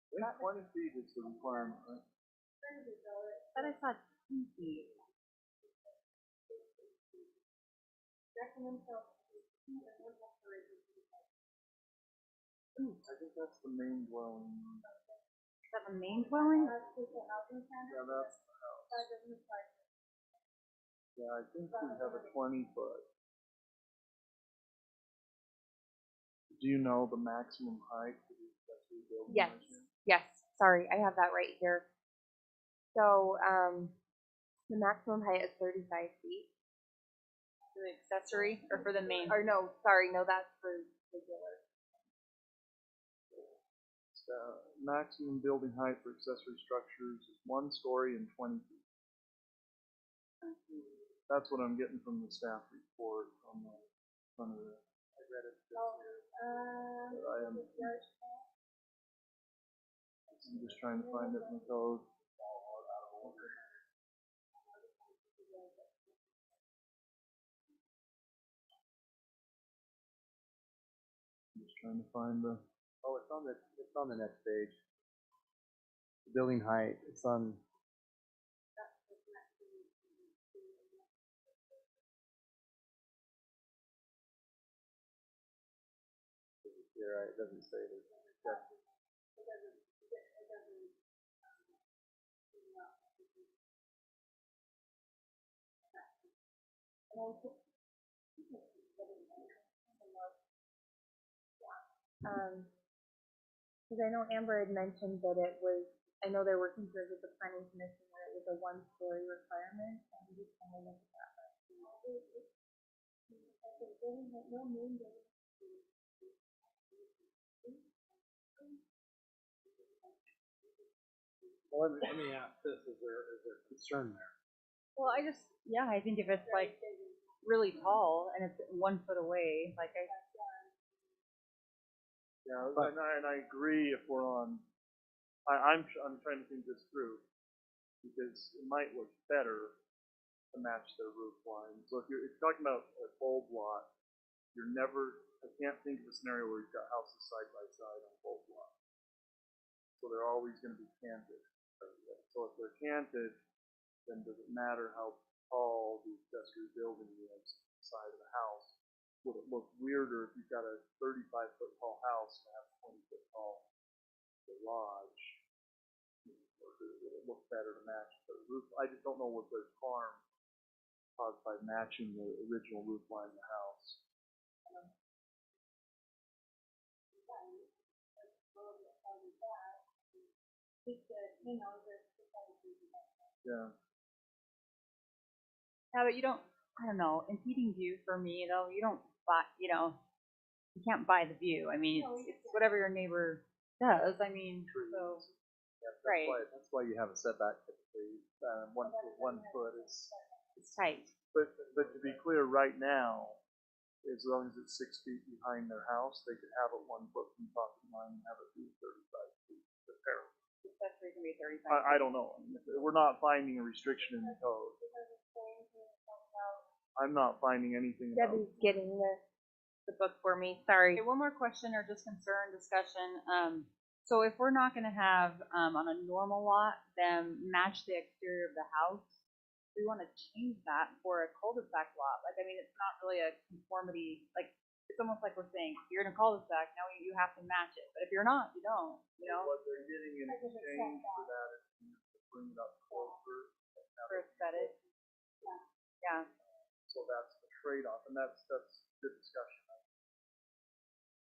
think 20 feet is the requirement, right? But I thought 2 feet. I think that's the main dwelling. Is that the main dwelling? Yeah, that's the house. Yeah, I think we have a 20 foot. Do you know the maximum height for the accessory building? Yes, yes, sorry, I have that right here. So, the maximum height is 35 feet. For the accessory or for the main? Or no, sorry, no, that's for regular. Maximum building height for accessory structures is 1 story and 20 feet. That's what I'm getting from the staff report on the front of it. I read it. I'm just trying to find it in the code. I'm just trying to find the. Oh, it's on the next page. The building height, it's on. You're right, it doesn't say this. Because I know Amber had mentioned that it was, I know there were concerns with the planning commission that it was a one-story requirement, and we just kind of looked at that. Well, let me ask this, is there concern there? Well, yeah, I think if it's like really tall and it's 1 foot away, like Yeah, But- and I agree if we're on, I'm trying to think this through, because it might look better to match their roof line. So if you're talking about a bulb lot, I can't think of a scenario where you've got houses side by side on both lots. So they're always gonna be canted. So if they're canted, then does it matter how tall the accessory building is side of the house? Would it look weirder if you've got a 35-foot tall house and have a 20-foot tall garage? Or would it look better to match the roof? I just don't know what there's harm caused by matching the original roof line of the house. Yeah. yeah, but you don't. I don't know. Impeding view for me, though, you don't buy. You can't buy the view. I mean, it's whatever your neighbor does. I mean, so Yeah, right. That's why you have a setback typically. 1 foot is. It's tight. But to be clear, right now, as long as it's 6 feet behind their house, they could have it 1 foot from property line and have it be 35 feet. Apparently. Accessory can be 35. I don't know. I mean, we're not finding a restriction in the code. I'm not finding anything about. Debbie's getting the book for me, sorry. Okay, one more question or just concern discussion. So if we're not going to have on a normal lot them match the exterior of the house, we want to change that for a cul-de-sac lot. Like, I mean, it's not really a conformity. Like, it's almost like we're saying you're in a cul-de-sac, now you have to match it. But if you're not, you don't. You know, What they're getting in exchange for that is to bring it up closer. for aesthetic. Yeah. So that's the trade-off, and that's good discussion.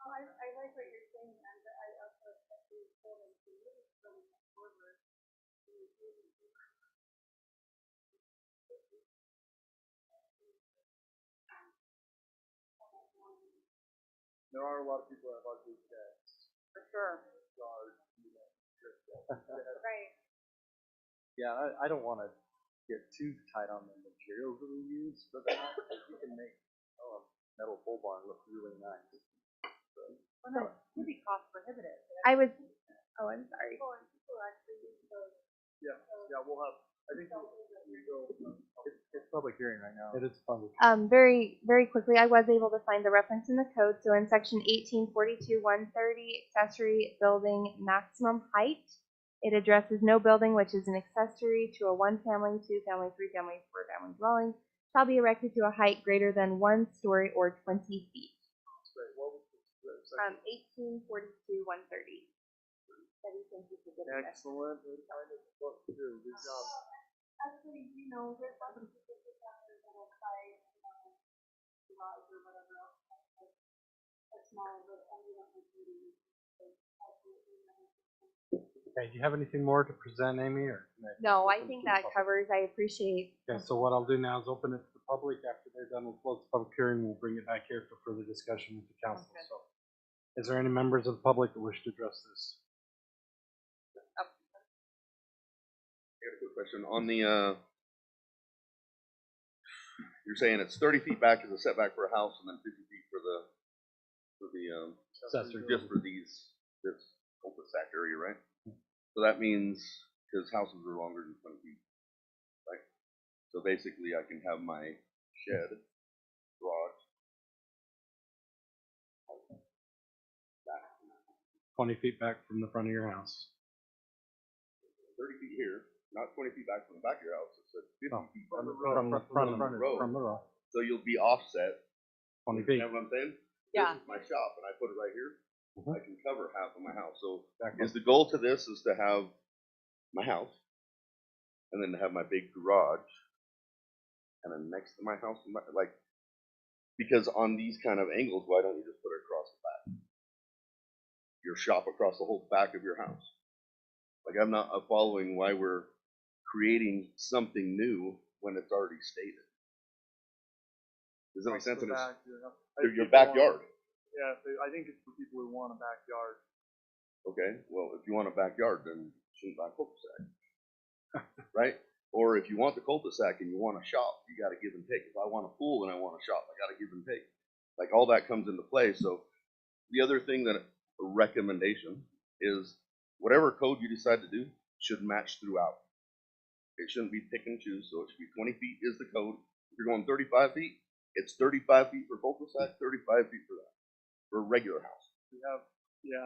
I like what you're saying, and I also agree with Phil and Julie, so we can forward. There are a lot of people that have ugly decks. For sure. Large, Right. Yeah, I don't want to get too tight on the materials that we use for that. You can make a metal pole barn look really nice. Well, no, it would be cost prohibitive. I was, oh, I'm sorry. Yeah, we'll have, I think we go. It's public hearing right now. It is public. Very, very quickly, I was able to find the reference in the code. So in section 1842-130, accessory building maximum height, it addresses no building which is an accessory to a 1-family, 2-family, 3-family, 4-family dwelling shall be erected to a height greater than 1 story or 20 feet. Great, what was the section? 1842-130. Debbie, thank you for getting that. Excellent, we're trying to look through, good job. Actually, you know, there's some people that are little side, garage or whatever else. A small, but only one computer. Okay, do you have anything more to present, Amy, or? can No, I open think to the that public? covers, I appreciate. Okay, so what I'll do now is open it to the public. After they're done, we'll close the public hearing. We'll bring it back here for further discussion with the council. Okay. So, is there any members of the public that wish to address this? I got a quick question on the, you're saying it's 30 feet back as a setback for a house and then 50 feet for the, Accessory just for this cul-de-sac area, right? So that means, because houses are longer than 20 feet, right? So basically I can have my shed, garage, 20 feet back from the front of your house. 30 feet here, not 20 feet back from the back of your house, it's 50 No, feet from from the the road. front from the road. From the road. So you'll be offset, 20 you feet. know what I'm saying? Yeah. This is my shop and I put it right here, Mhm. I can cover half of my house. So Exactly. is the goal to this is to have my house and then to have my big garage and then next to my house, like, because on these kind of angles, why don't you just put it across the back? your shop across the whole back of your house. Like, I'm not following why we're creating something new when it's already stated. Does that make sense? And it's your backyard. Yeah, I think it's for people who want a backyard. Okay, well, if you want a backyard, then you shouldn't buy a cul-de-sac. Right? Or if you want the cul-de-sac and you want a shop, you gotta give and take. If I want a pool and I want a shop, I gotta give and take. Like, all that comes into play. So the other thing that a recommendation is whatever code you decide to do should match throughout. It shouldn't be pick and choose, so it should be 20 feet is the code. If you're going 35 feet, it's 35 feet for cul-de-sac, 35 feet for that, for a regular house. We have,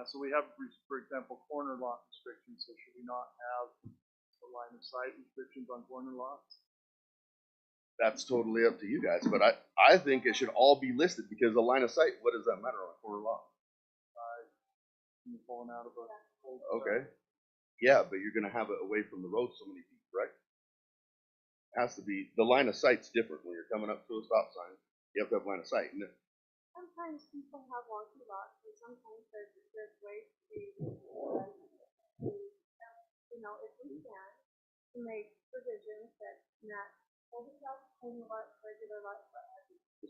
so we have, for example, corner lot restrictions, so should we not have the line of sight restrictions on corner lots? That's totally up to you guys, but I think it should all be listed because the line of sight, what does that matter on a corner lot? You're pulling out of a Okay. Yeah, but you're gonna have it away from the road so many feet, correct? Has to be, the line of sight's different when you're coming up to a stop sign. You have to have line of sight. And Sometimes people have wonky lots, and sometimes there's ways to be, you know, if we can, to make provisions that match cul-de-sac, corner lot, regular lot,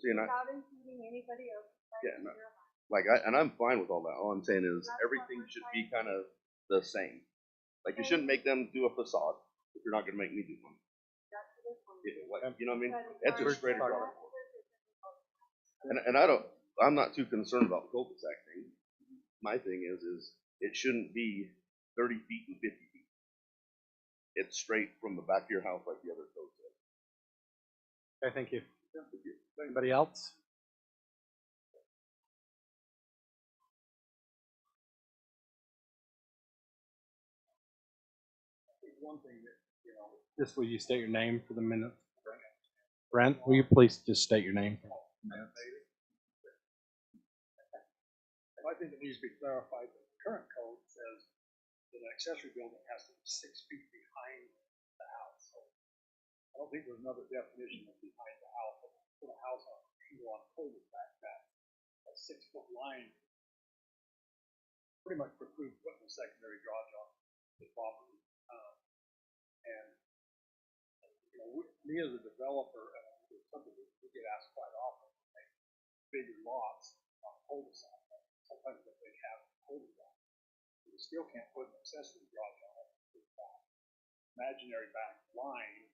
see, and without impeding anybody else. Yeah, and and I'm fine with all that. All I'm saying is everything should be kind of the same. Like, you shouldn't make them do a facade if you're not gonna make me do one. You know what I mean? It's just straight across. And I'm not too concerned about the cul-de-sac thing. My thing is it shouldn't be 30 feet and 50 feet. It's straight from the back of your house like the other code says. Okay, thank you. Anybody else? One thing that, you know, Just will you state your name for the minute? Brent, will you please just state your name for the minutes? I think it needs to be clarified that the current code says that an accessory building has to be 6 feet behind the house. So I don't think there's another definition of behind the house. Put a house on an angle on a cul-de-sac, that a 6-foot line pretty much precludes putting a secondary garage on the property. And you know, me as a developer, it's something we get asked quite often, like bigger lots on cul-de-sac. Sometimes if they have cul-de-sac, you still can't put an accessory garage on it. Imaginary back line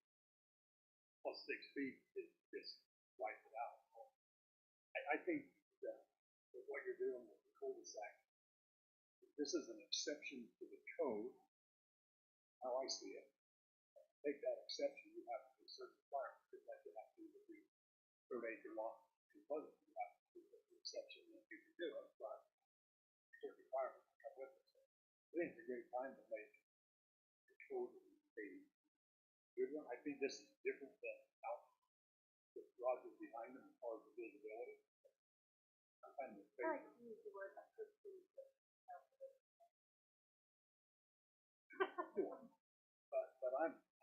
plus 6 feet is just wipe it out. I think that what you're doing with the cul-de-sac, this is an exception to the code, how I see it. Take that exception, you have to do certain requirements, just like you have to do the 3/8 lot to Pleasant, you have to do the exception that you can do it, but certain requirements come with it. So I think it's a great time to make the code a good one. I think this is different than out with garages behind them as far as the visibility. I'm kind of in favor. I like to use the word that could be. But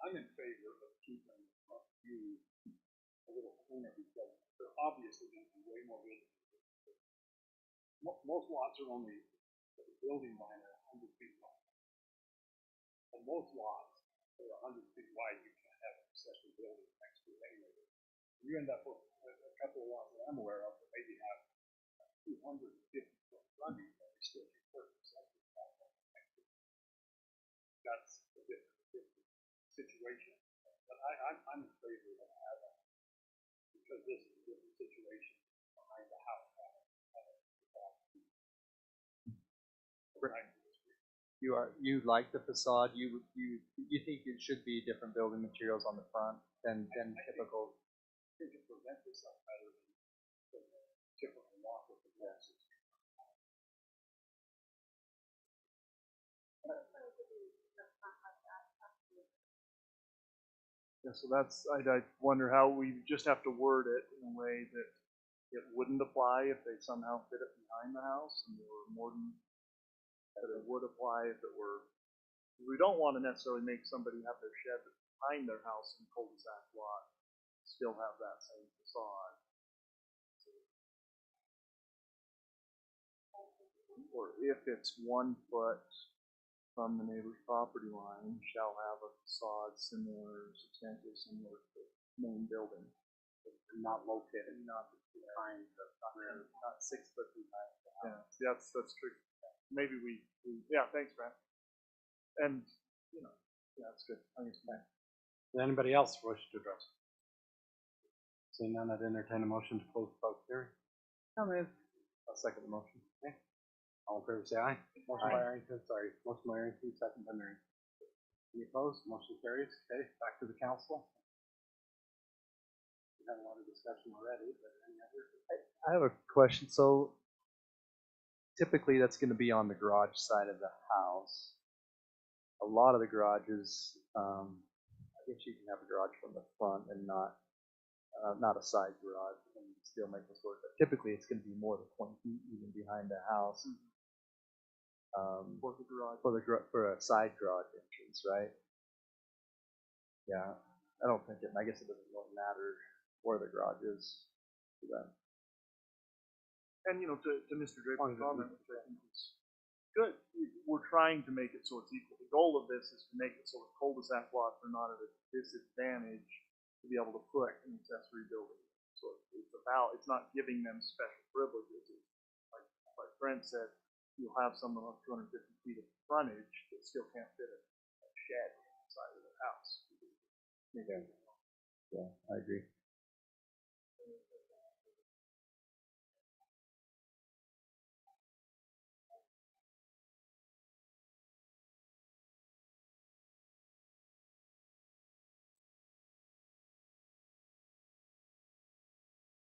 I'm in favor of keeping a view a little cleaner because they're obviously going to be way more visible. Most lots are only, the building line are 100 feet wide. And most lots that are 100 feet wide, you can't have an accessory building next to it anyway. You end up with a couple of lots that I'm aware of that maybe have 250-foot frontage, but they still can put an accessory building next to it. That's a different situation. But I'm in favor of having, because this is a different situation behind the house. You like the facade, you think it should be different building materials on the front than typical. I think it prevents itself better than the typical walk with the glasses. Yeah, so that's, I wonder how we just have to word it in a way that it wouldn't apply if they somehow fit it behind the house, and there were more than, that it would apply if it were, we don't want to necessarily make somebody have their shed behind their house in cul-de-sac lot, still have that same facade. or if it's 1 foot from the neighbor's property line, shall have a facade similar, substantially similar to the main building. Not located, not behind the rear. Not 6 foot behind the house. Yeah, that's true. Maybe we, yeah, thanks, Brent. And, you know, yeah, that's good. I understand. Does anybody else wish to address? Seeing none, I'd entertain a motion to close the public hearing. I'll move. I'll second the motion. Okay. All in favor, say aye. Motion by Arrington, motion by Arrington, second by Mary. Any opposed? Motion carries. Okay, back to the council. We had a lot of discussion already, but any other? I have a question. So typically that's going to be on the garage side of the house. A lot of the garages, I guess you can have a garage from the front and not a side garage and still make this work. But typically it's going to be more than 20 feet even behind the house. For the garage. For a side garage entrance, right? Yeah. I guess it doesn't really matter where the garage is to them. And, you know, to Mr. Draper's comment, which I think is good, we're trying to make it so it's equal. The goal of this is to make it so that cul-de-sac lots are not at a disadvantage to be able to put an accessory building. So it's not giving them special privileges. Like Brent said, you'll have someone on 250 feet of frontage that still can't fit a shed inside of their house. Yeah, I agree.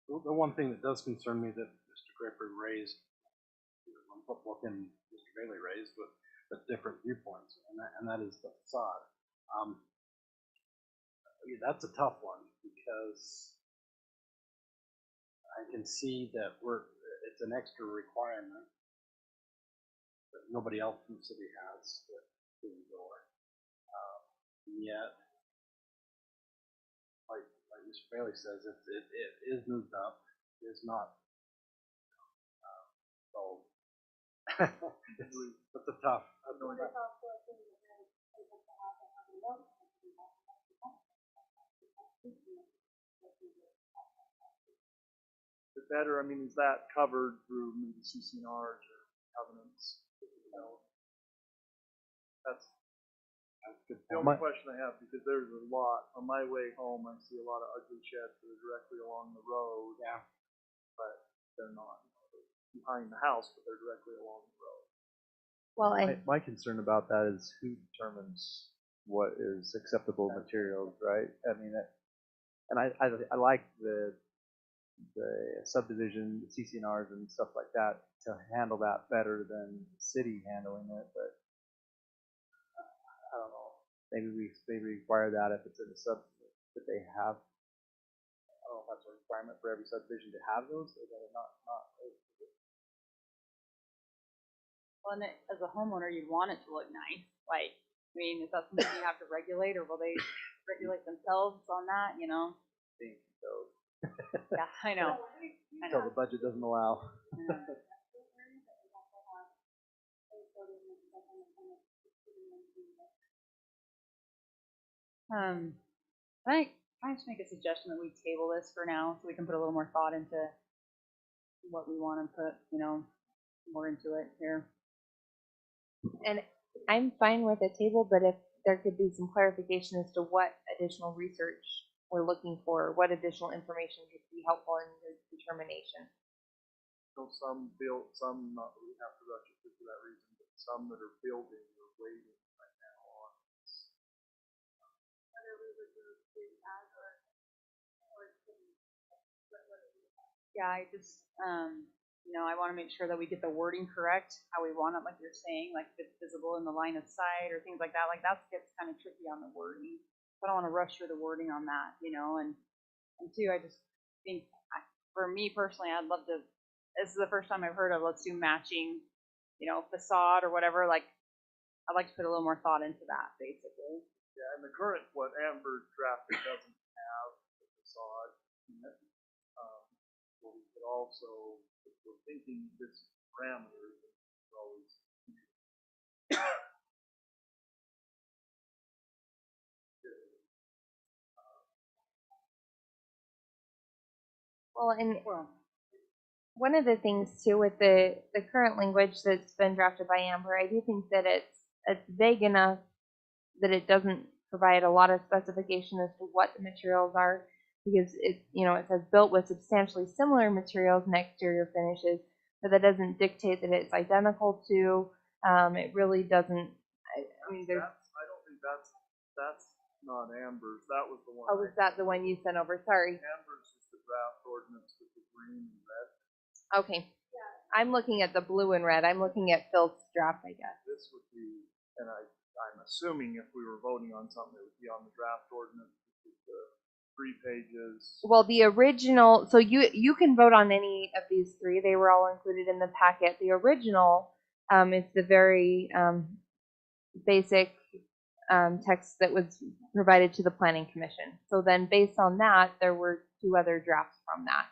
The one thing that does concern me that Mr. Draper raised, one football and Mr. Bailey raised, with different viewpoints, and that is the facade. That's a tough one because I can see that it's an extra requirement that nobody else in the city has to the door. Yet, like Mr. Bailey says, it is moved up. It's not. So it's a tough. Is better, I mean, is that covered through maybe CCNRs or covenants? You know, that's the only question I have, because there's a lot, on my way home, I see a lot of ugly sheds that are directly along the road. Yeah. But they're not behind the house, but they're directly along the road. Well, My concern about that is who determines what is acceptable materials, right? I mean, and I like the subdivision, the CCNRs and stuff like that to handle that better than the city handling it, but I don't know. Maybe we require that if it's in a that they have. I don't know if that's a requirement for every subdivision to have those, or that not. Well, and as a homeowner, you'd want it to look nice. Like, I mean, is that something you have to regulate, or will they regulate themselves on that? You know? Yeah, I know. Until the budget doesn't allow. Can I just make a suggestion that we table this for now so we can put a little more thought into what we want to put, more into it here. and I'm fine with a table, but if there could be some clarification as to what additional research we're looking for, what additional information could be helpful in your determination. So some build, some not really have to rush it for that reason, but some that are building are waiting right now on this. Yeah, I just, I want to make sure that we get the wording correct, how we want it, like you're saying, like if it's visible in the line of sight or things like that. Like that gets kind of tricky on the wording. I don't want to rush through the wording on that, and two, I just think, for me personally, I'd love to. This is the first time I've heard of let's do matching, facade or whatever. Like, I'd like to put a little more thought into that, basically. Yeah, and the current, what Amber drafted doesn't have the facade in it. Well, we could also, if we're thinking this parameters, always. Well, and one of the things too with the current language that's been drafted by Amber, I do think that it's vague enough that it doesn't provide a lot of specification as to what the materials are, because it says built with substantially similar materials and exterior finishes, but that doesn't dictate that it's identical to. It really doesn't. I mean, there's. I don't think that's not Amber's. That was the one. Oh, was that the one you sent over? Sorry. Amber's is the draft ordinance with the green and red. Okay. I'm looking at the blue and red. I'm looking at Phil's draft, I guess. This would be, and I'm assuming if we were voting on something, it would be on the draft ordinance, which is the 3 pages. Well, the original, so you can vote on any of these 3. They were all included in the packet. The original is the very basic text that was provided to the Planning Commission. So then based on that, there were 2 other drafts from that.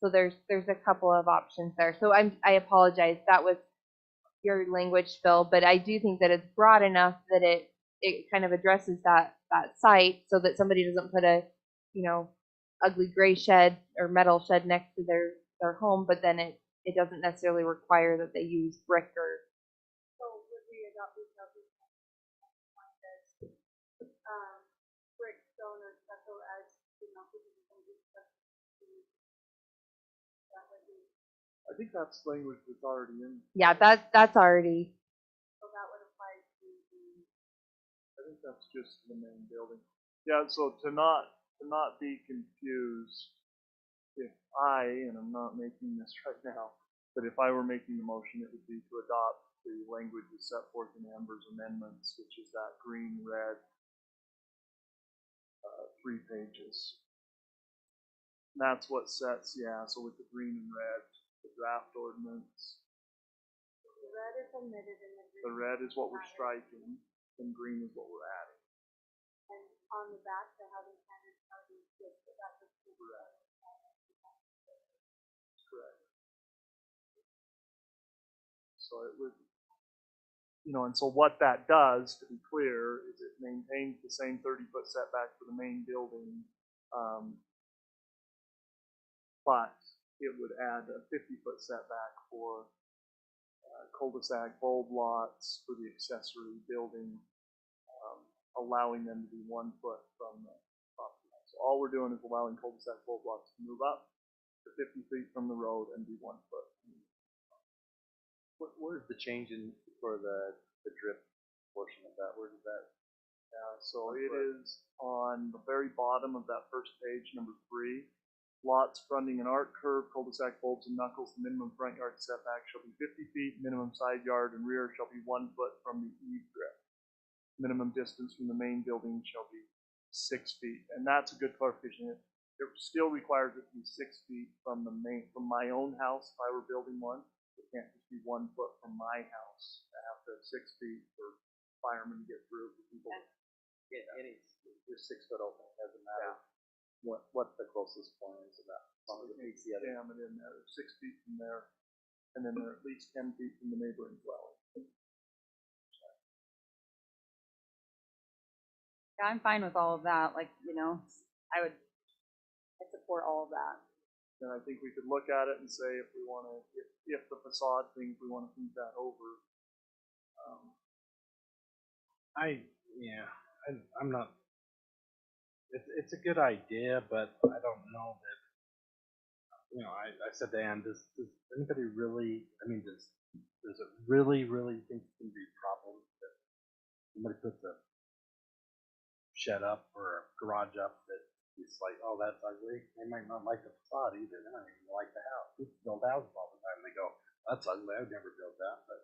So there's a couple of options there. So I apologize. That was your language, Phil, but I do think that it's broad enough that it kind of addresses that site so that somebody doesn't put a, ugly gray shed or metal shed next to their home, but then it doesn't necessarily require that they use brick or. So would we adopt these brick, stone, or stucco as I think that's language that's already in. Yeah, that's already. So that would apply to the. I think that's just the main building. Yeah, so to not be confused, if and I'm not making this right now, but if I were making the motion, it would be to adopt the language that's set forth in Amber's amendments, which is that green, red, 3 pages. And that's what sets, so with the green and red, the draft ordinance. The red is omitted and The red is what we're striking, and green is what we're adding. And on the back, the housing standards are the that's correct. So it would, and so what that does, to be clear, is it maintains the same 30-foot setback for the main building, but it would add a 50-foot setback for cul-de-sac bulb lots for the accessory building, allowing them to be 1 foot from the property line. So all we're doing is allowing cul-de-sac bulb lots to move up to 50 feet from the road and be 1 foot. Where's the change in for the drip portion of that? Where does that? So it is on the very bottom of that first page, number 3. Lots fronting an arc curve, cul-de-sac bulbs and knuckles. The minimum front yard setback shall be 50 feet. Minimum side yard and rear shall be 1 foot from the eave drip. Minimum distance from the main building shall be 6 feet. And that's a good clarification. It still requires it to be 6 feet from my own house if I were building one. It can't just be 1 foot from my house. I have to have 6 feet for firemen to get through. For people. You're 6 foot open. It doesn't matter what the closest point is about. So it meets the other. Jam it in there. 6 feet from there, and then they're at least 10 feet from the neighboring dwelling. Yeah, I'm fine with all of that. I support all of that. And I think we could look at it and say if we want to, if the facade thing, if we want to think that over. I'm not. It's a good idea, but I don't know that. I said to Ann, does anybody really? I mean, does it really think it's going to be a problem that somebody puts a shed up or a garage up that it's like, oh, that's ugly. They might not like the facade either. They might even like the house. People build houses all the time. They go, that's ugly. I'd never build that. But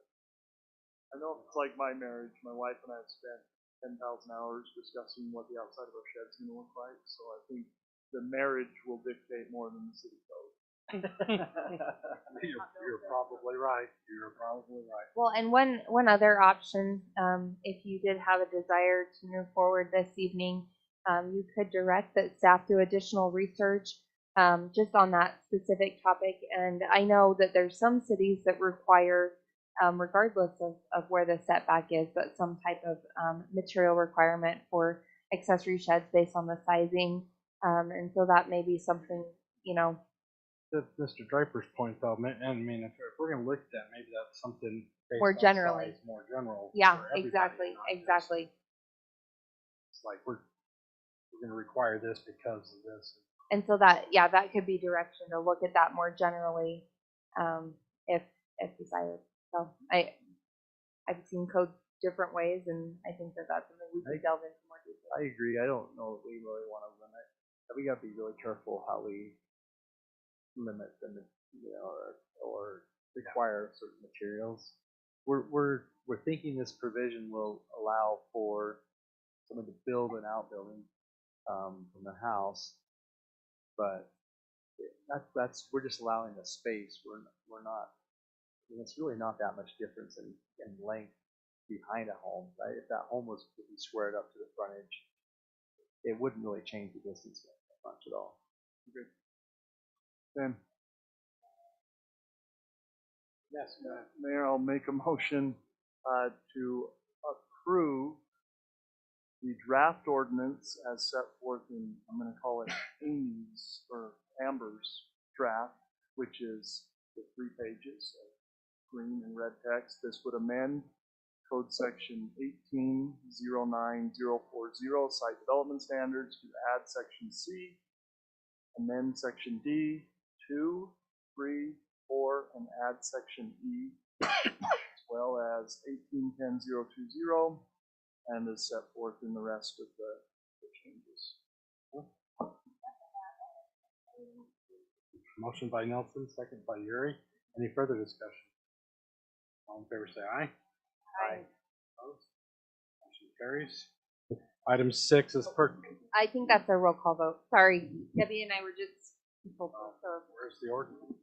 I know it's like my marriage. My wife and I have spent 10,000 hours discussing what the outside of our shed's going to look like. So I think the marriage will dictate more than the city code. you're probably right. You're probably right. Well, and one other option, if you did have a desire to move forward this evening, you could direct that staff do additional research just on that specific topic. And I know that there's some cities that require regardless of where the setback is, but some type of material requirement for accessory sheds based on the sizing. And so that may be something, you know, To Mr. Draper's point though, I mean, if we're gonna look at that, maybe that's something based More on generally. size, more general. yeah, for everybody, exactly, not just- exactly. It's like we're gonna require this because of this. And so that, yeah, that could be direction to look at that more generally, if desired. So I've seen codes different ways, and I think that that's something we could delve into more detail. I agree. I don't know that we really want to limit. We got to be really careful how we limit them, you know, or require certain materials. We're thinking this provision will allow for someone to build an outbuilding from the house, but that's we're just allowing the space. We're not. I mean, it's really not that much difference in length behind a home, right? If that home was to be squared up to the frontage, it wouldn't really change the distance much at all. Okay. Then, Yes, Mayor, I'll make a motion to approve the draft ordinance as set forth in, I'm going to call it Amy's or Amber's draft, which is the 3 pages of green and red text. This would amend Code Section 1809040, Site Development Standards, to add Section C, amend Section D, 2, 3, 4, and add Section E, as well as 1810020, and is set forth in the rest of the changes. Motion by Nelson, second by Yuri. Any further discussion? All in favor say aye. Aye. Opposed? Motion carries. Item 6 is I think that's a roll call vote. Sorry, Debbie and I were just. So where's the ordinance?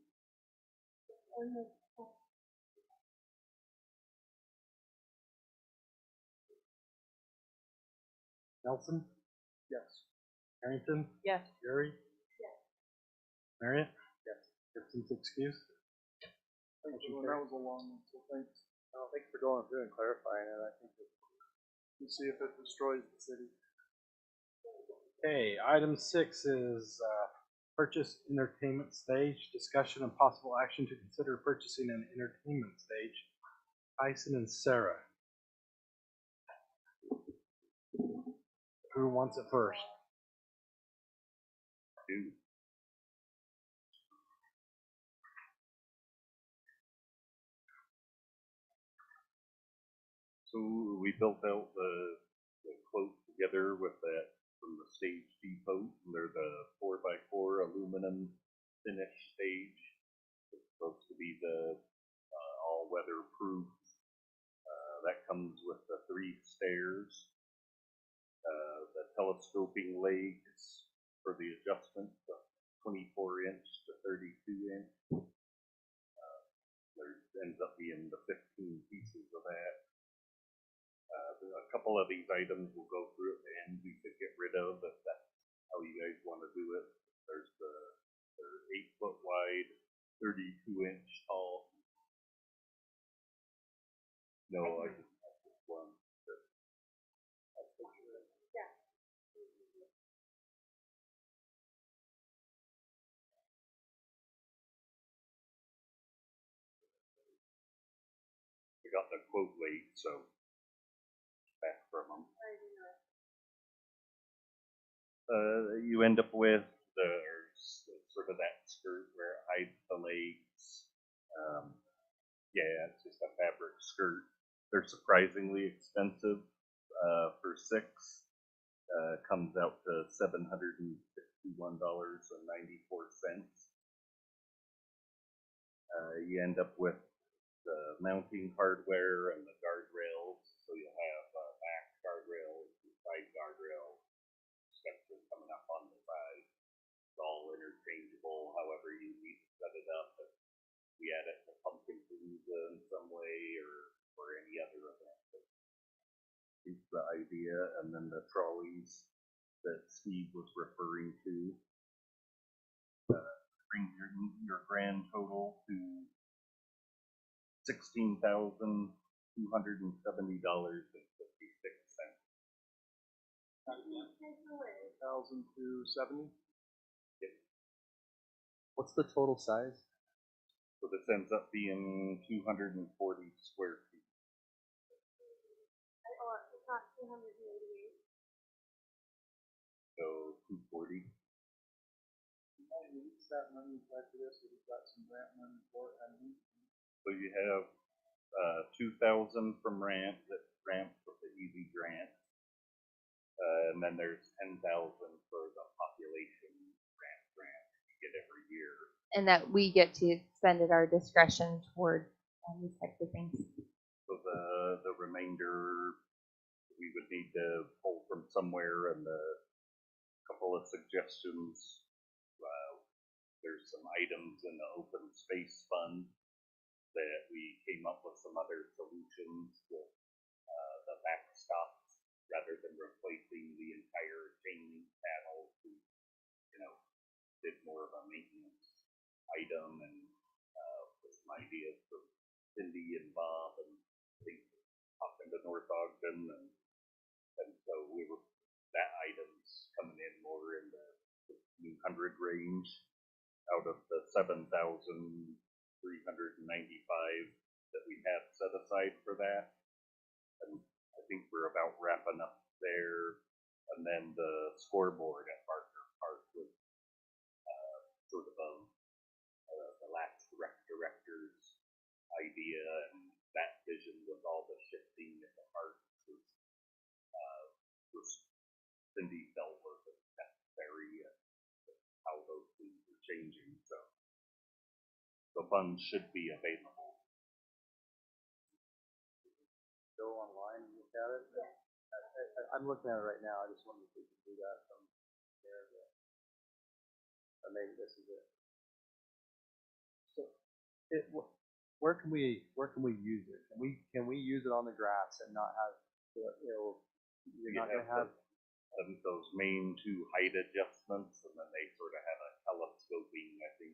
Nelson? Yes. Harrington? Yes. Yuri? Yes. Marriott? Yes. Gibson's excused. Thank you. That was a long one, so thanks. Thanks for going through and clarifying it. I think We'll see if it destroys the city. Okay, item 6 is purchase entertainment stage. Discussion and possible action to consider purchasing an entertainment stage. Tyson and Sarah. Who wants it first? Dude. So we built out the quote together with that from the Stage Depot. They're the 4x4 aluminum finish stage. It's supposed to be the all-weather proof. That comes with the 3 stairs, the telescoping legs for the adjustment, the 24-inch to 32-inch. There ends up being the 15 pieces of that. A couple of these items will go through at the end we could get rid of if that's how you guys want to do it. There's they're 8 foot wide, 32-inch tall. No, I just have this one. We got the quote late, so back from them. You end up with sort of that skirt where it hides the legs. Yeah, it's just a fabric skirt. They're surprisingly expensive for 6. Comes out to $761.94. You end up with the mounting hardware and the guardrails. So you'll have back guardrails, side guardrails, extension coming up on the side. It's all interchangeable, however you need to set it up. If we add it to Pumpkinpalooza in some way or any other event. Is the idea, and then the trolleys that Steve was referring to bring your grand total to $16,270.56. 1,270. What's the total size? So this ends up being 240 square feet. It's not 288. So 240. Use that money back to this, we've got some grant money for it, and So you have 2,000 from ramp, that ramp with the EV grant. And then there's 10,000 for the population grant you get every year. And that we get to spend at our discretion toward these types of things. So the remainder, we would need to pull from somewhere, and the couple of suggestions. There's some items in the open space fund that we came up with some other solutions with the backstops rather than replacing the entire chain link panel. We, did more of a maintenance item, and with some ideas from Cindy and Bob, and they popped into North Ogden, and so that item's coming in more in the 100 range out of the 7,395 that we have set aside for that. And I think we're about wrapping up there. And then the scoreboard at Barker Park was sort of the last director's idea, and that vision with all the shifting at the parks was Cindy felt was necessary. How those things are changing, so the funds should be available. Go online and look at it? Yeah. I'm looking at it right now, I just wondered if we could do that from there. Or maybe this is it. So, where can we use it? Can we use it on the grass and not have, you're not gonna have. Those main two height adjustments, and then they sort of have a telescoping, I think,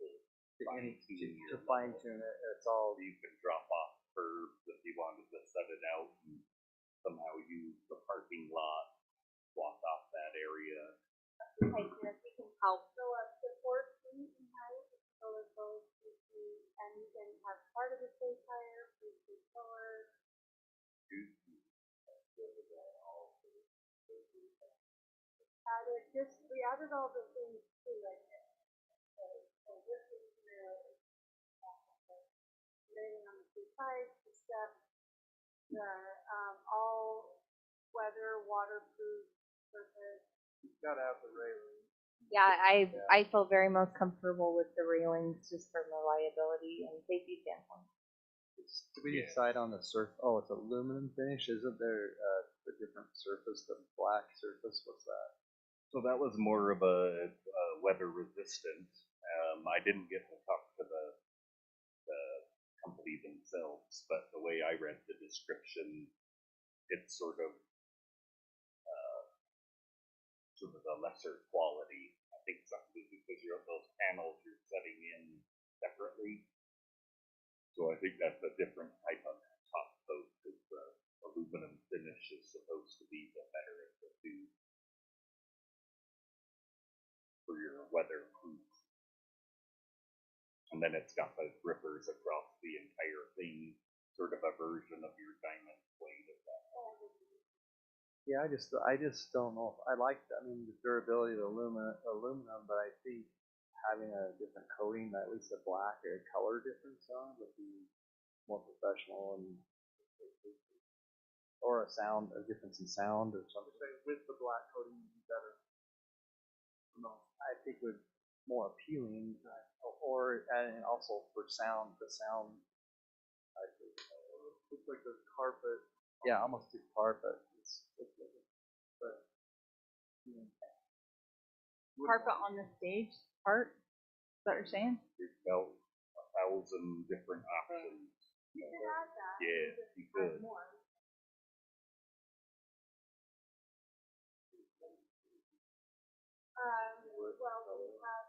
to fine tune it, it's all. You can drop off curves if you wanted to set it out and somehow use the parking lot, block off that area. Like this, we can help fill up the 4 feet in height, so it goes to and you can have part of the space higher, 3 feet taller. We added all the things too, right there. So this is railing on the 2 sides, the steps, the all weather waterproof surface. you've gotta have the railing. Yeah, I feel very most comfortable with the railings just from a liability and safety standpoint. Did we decide on the oh, it's aluminum finish, isn't there a different surface, the black surface, what's that? So that was more of a weather resistant. I didn't get to talk to the company themselves, but the way I read the description, it's sort of a lesser quality. I think something because those panels you're setting in separately. So I think that's a different type of top coat, because the aluminum finish is supposed to be the better of the two for your weatherproof. And then it's got the grippers across the entire thing, sort of a version of your diamond plate of that. Yeah, I just don't know. I like, the durability of the aluminum, but I think having a different coating, at least a black or a color difference on, would be more professional, and or a difference in sound or something. With the black coating would be better. No, I think would more appealing, and also for sound, the sound. I think Looks like the carpet. yeah, almost like carpet. But Carpet on the stage part, is that what you're saying? There's about 1,000 different options. You could add that. Yeah, you could. More. Well, we have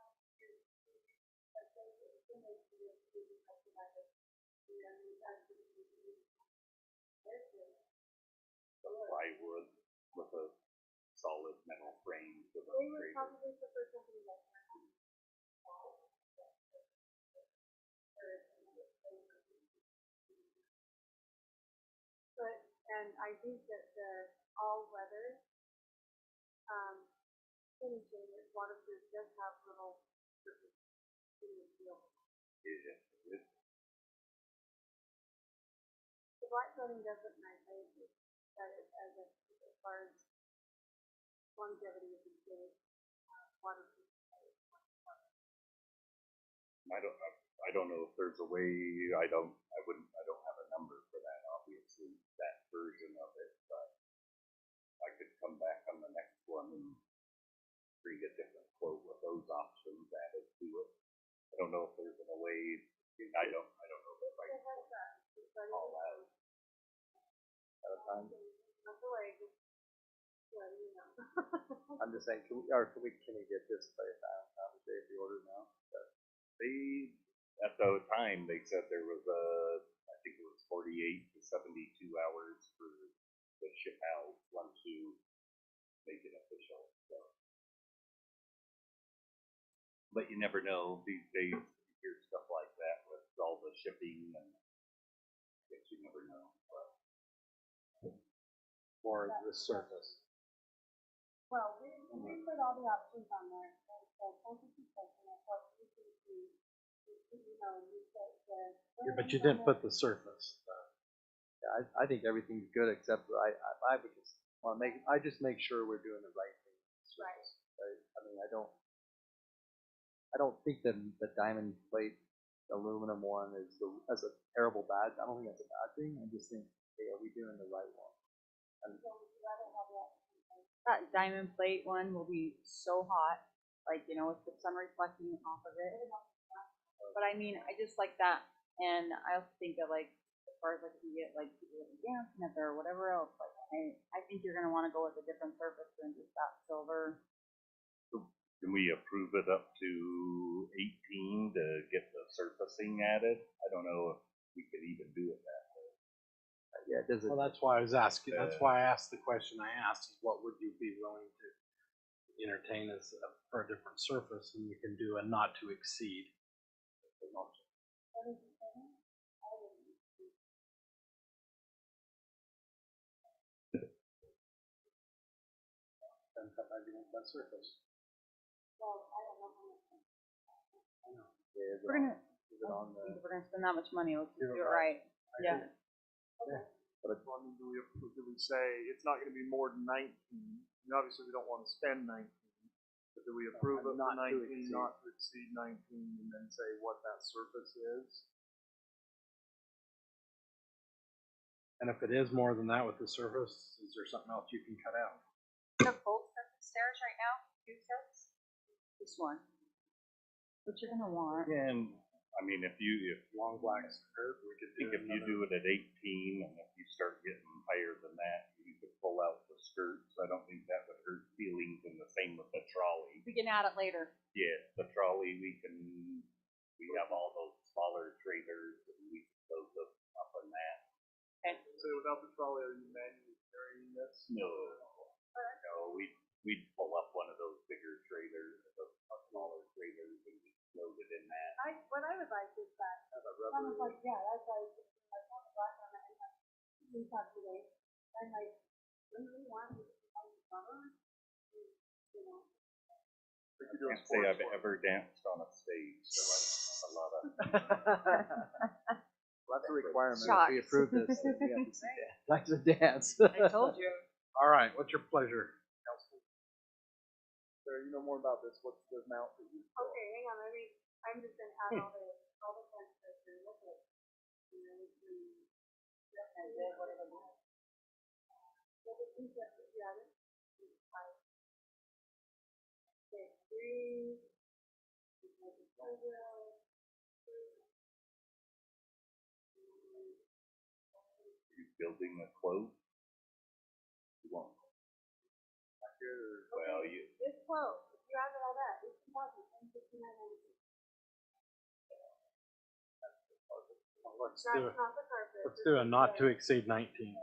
Plywood with a solid metal frame with a They would trailer. probably prefer something like that. But, and I think that the all-weather, finishing is waterproof does have little surface in the seal. The black coating does look nice, I agree, that it, as far as longevity of the seal, waterproof. I don't know if there's a way, I don't have a number for that, obviously, that version of it, but I could come back on the next one and bring a different quote with those options added to it. I don't know if there's a way, I don't know if I can call that at a time. Not the way, just letting you know. I'm just saying, can we get this place out, obviously, if you order now? But They, at the time, they said there was I think it was 48 to 72 hours for the ship out once you make it official, so. But you never know, these days, you hear stuff like that with all the shipping and I guess you never know, but. Or the surface. Well, we put all the options on there, and so focus is taken at what you can do. You know, you said the. Yeah, but you didn't put the surface. yeah, I think everything's good except I would just want to make sure we're doing the right thing. Right. I mean, I don't think that the diamond plate aluminum one that's a terrible bad. I don't think that's a bad thing. I just think, hey, are we doing the right one? And That diamond plate one will be so hot, like, you know, with the sun reflecting off of it. But I mean, I just like that, and I also think that, like, as far as like you get like people with dancing up there or whatever else, like I think you're gonna want to go with a different surface than just that silver. Can we approve it up to 18 to get the surfacing added? I don't know if we could even do it that way. yeah, does it? Well, that's why I was asking, that's why I asked the question I asked, is what would you be willing to entertain as for a different surface, and you can do a not to exceed. Then come back and that surface. Yeah, We're gonna. is it on the? If we're gonna spend that much money, let's Do just it do it right. Yeah. But I mean, do we say it's not gonna be more than 19? And obviously, we don't wanna spend 19. But do we approve it for Not to 19, exceed. not to exceed 19, and then say what that surface is? And if it is more than that with the surface, is there something else you can cut out? You have both sets of stairs right now? 2 sets? Just one. What you're gonna want. And, I mean, if Long black skirt, we could do if you do it at 18, and if you start getting higher than that, you could pull out the skirts. I don't think that would hurt feelings, and the same with the trolley. We can add it later. Yeah, the trolley, we have all those smaller trailers, and we can load them up on that. Okay. So without the trolley, are you manually carrying this? No, we'd pull up one of those bigger trailers, those smaller trailers, and just load it in that. What I would like is that, kind of like, yeah, that's why I was thinking, like, on the black on that, and like, we talked today, and like, when we want, we can find the summer, you know. Like you do a Can't say I've sports one. ever danced on a stage, so a lot of. Well, that's a requirement. If Shocked. we approve this, then we have to see like the dance. I told you. All right, what's your pleasure, council? Sarah, you know more about this. What's the amount that you? Okay, hang on, I'm just gonna add all the fences and look at, you know, Okay, 3. You building a quote? You won't. Well, you, This quote, if you add all that, it's 2,059. Let's do a not to exceed 19.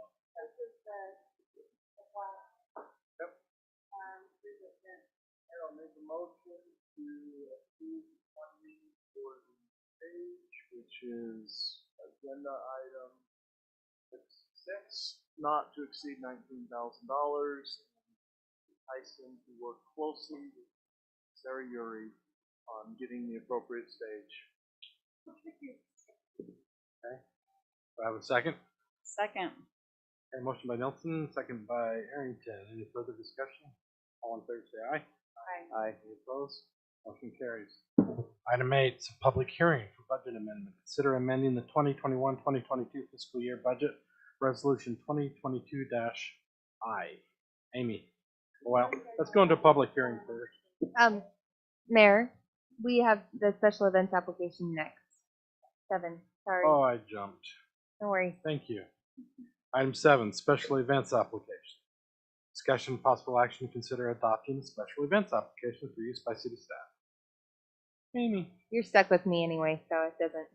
I'll make a motion to approve the funding for the page, which is agenda item 6, not to exceed $19,000. Tyson to work closely with Sarah Yuri on getting the appropriate stage. Do I have a second? Second. Okay, motion by Nelson, second by Arrington. Any further discussion? All in favor, say aye. Aye. Any opposed? Motion carries. Item 8, it's a public hearing for budget amendment. Consider amending the 2021-2022 fiscal year budget, resolution 2022-I. Amy. Well, let's go into public hearing first. Mayor, we have the special events application next. 7, sorry, Oh, I jumped. don't worry. Thank you. Item 7, special events application. Discussion possible action to consider adopting a special events application for use by city staff. Amy. You're stuck with me anyway, so it doesn't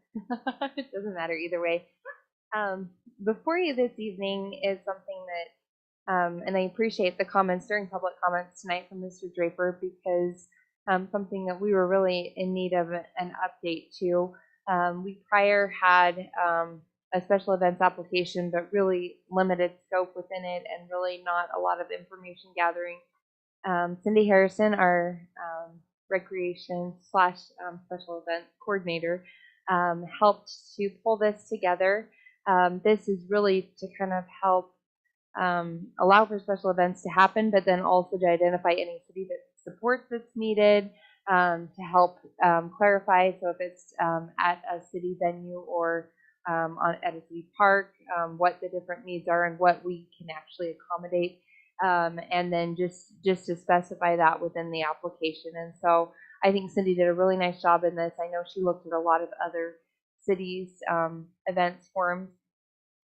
it doesn't matter either way. Before you this evening is something that, and I appreciate the comments during public comments tonight from Mr. Draper, because something that we were really in need of an update to. We prior had a special events application, but really limited scope within it and really not a lot of information gathering. Cindy Harrison, our recreation / special event coordinator, helped to pull this together. This is really to kind of help allow for special events to happen, but then also to identify any city that supports that's needed, to help clarify. So if it's at a city venue or at a city park, what the different needs are and what we can actually accommodate. And then just to specify that within the application. And so I think Cindy did a really nice job in this. I know she looked at a lot of other cities' events forums.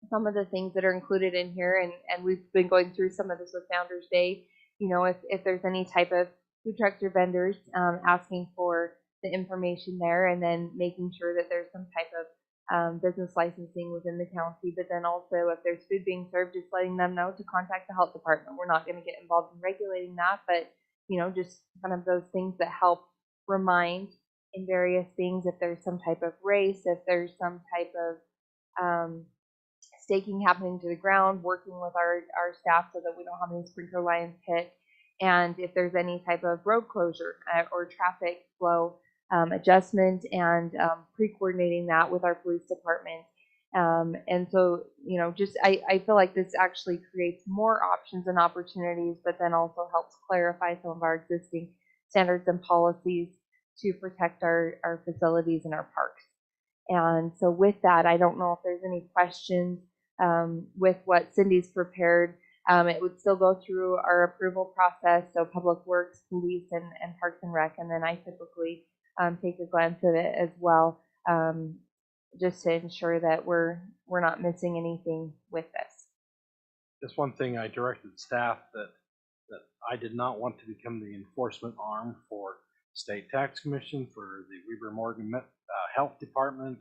Some of the things that are included in here, and we've been going through some of this with Founders Day. You know, if there's any type of food trucks or vendors, asking for the information there, and then making sure that there's some type of business licensing within the county, but then also if there's food being served, just letting them know to contact the health department. We're not going to get involved in regulating that, but you know, just kind of those things that help remind in various things. If there's some type of race, if there's some type of staking happening to the ground, working with our staff so that we don't have any sprinkler lines hit, and if there's any type of road closure or traffic flow adjustment, and pre-coordinating that with our police department. And so, you know, just I feel like this actually creates more options and opportunities, but then also helps clarify some of our existing standards and policies to protect our facilities and our parks. And so with that, I don't know if there's any questions with what Cindy's prepared. It would still go through our approval process, so Public Works, Police, and Parks and Rec, and then I typically take a glance at it as well, just to ensure that we're not missing anything with this. Just one thing, I directed staff that I did not want to become the enforcement arm for State Tax Commission, for the Weber Morgan Health Department,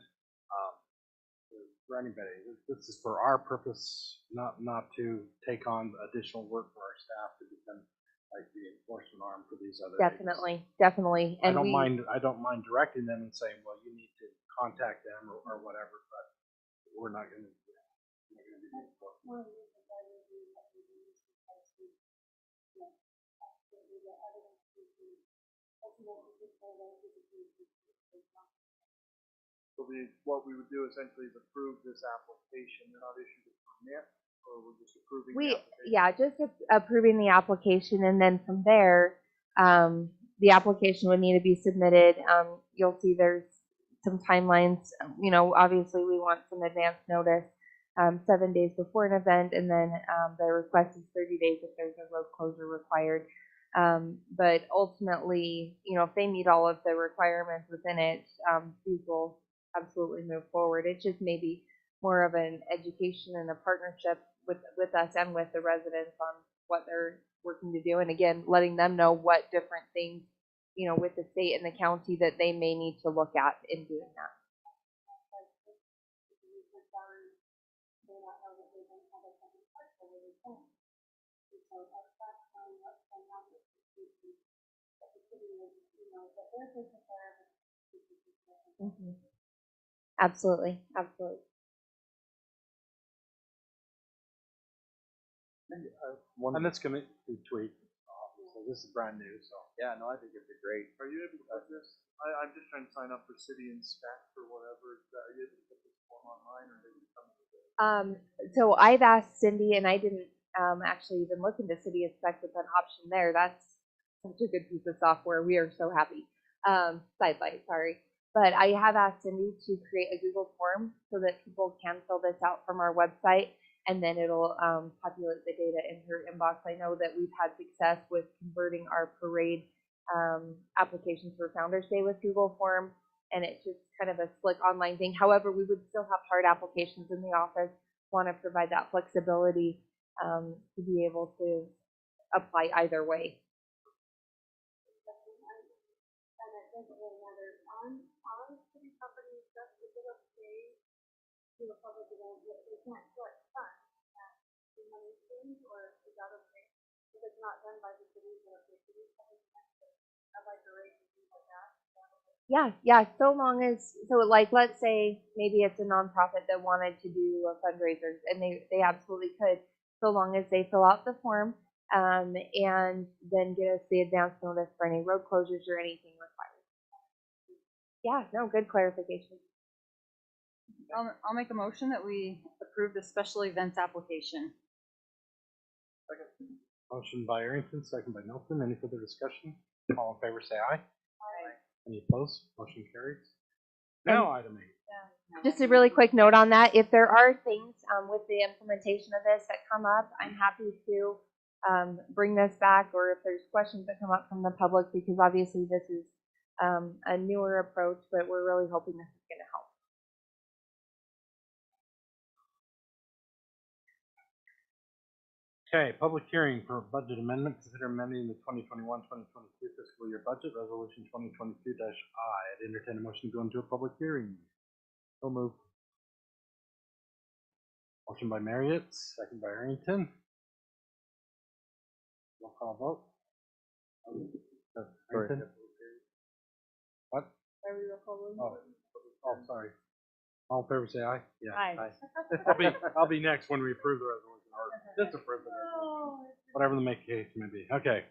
for anybody. This is for our purpose, not to take on additional work for our staff to become like the enforcement arm for these other agencies. Definitely. And I don't mind directing them and saying, well, you need to contact them or whatever, but we're not going to be the enforcement. So what we would do essentially is approve this application. They're not issued a permit, or we're just approving the application? Yeah, just approving the application, and then from there, the application would need to be submitted. You'll see there's some timelines. You know, obviously we want some advance notice, 7 days before an event, and then the request is 30 days if there's a road closure required. But ultimately, you know, if they meet all of the requirements within it, these will absolutely move forward. It's just maybe more of an education and a partnership with us and with the residents on what they're working to do. And again, letting them know what different things, you know, with the state and the county that they may need to look at in doing that. know, our staff time, what's going on with the city, that the city is, you know, that they're taking care of it. Mhm. Absolutely, absolutely. One, And this can be tweaked, obviously, this is brand new, so. yeah, no, I think it'd be great. Are you able to put this? I'm just trying to sign up for City Inspect or whatever. Are you able to put this form online or maybe come with it? So I've asked Cindy, and I didn't actually even look into City Inspect with an option there. That's such a good piece of software. We are so happy. Sidelight, sorry. But I have asked Cindy to create a Google form so that people can fill this out from our website, and then it'll populate the data in her inbox. I know that we've had success with converting our parade applications for Founders Day with Google Form, and it's just kind of a slick online thing. However, we would still have hard applications in the office, want to provide that flexibility to be able to apply either way. And it doesn't really matter. On city properties, that's a bit of pay to a public event, that they can't collect funds. The money streams, or is that okay? If it's not done by the city, but if the city public have like a rate and things like that. Yeah, so long as, so like, let's say maybe it's a nonprofit that wanted to do a fundraiser, and they absolutely could, so long as they fill out the form and then get us the advance notice for any road closures or anything required. Yeah, no, good clarification. I'll make a motion that we approve the special events application. Motion by Arrington, second by Nelson. Any further discussion? All in favor, say aye. Aye. Any opposed? Motion carries. Now, item 8. Just a really quick note on that. If there are things with the implementation of this that come up, I'm happy to bring this back, or if there's questions that come up from the public, because obviously this is a newer approach, but we're really hoping this is going to help. Okay, public hearing for budget amendment. Consider amending the 2021-2022 fiscal year budget, resolution 2022-I. I'd entertain a motion to go into a public hearing. So moved. Motion by Marriott, second by Arrington. Roll call vote. Arrington? What? Oh, sorry. All in favor, say aye. Yeah. Aye. I'll be next when we approve the resolution, or disapprove the resolution, whatever the make case may be. Okay,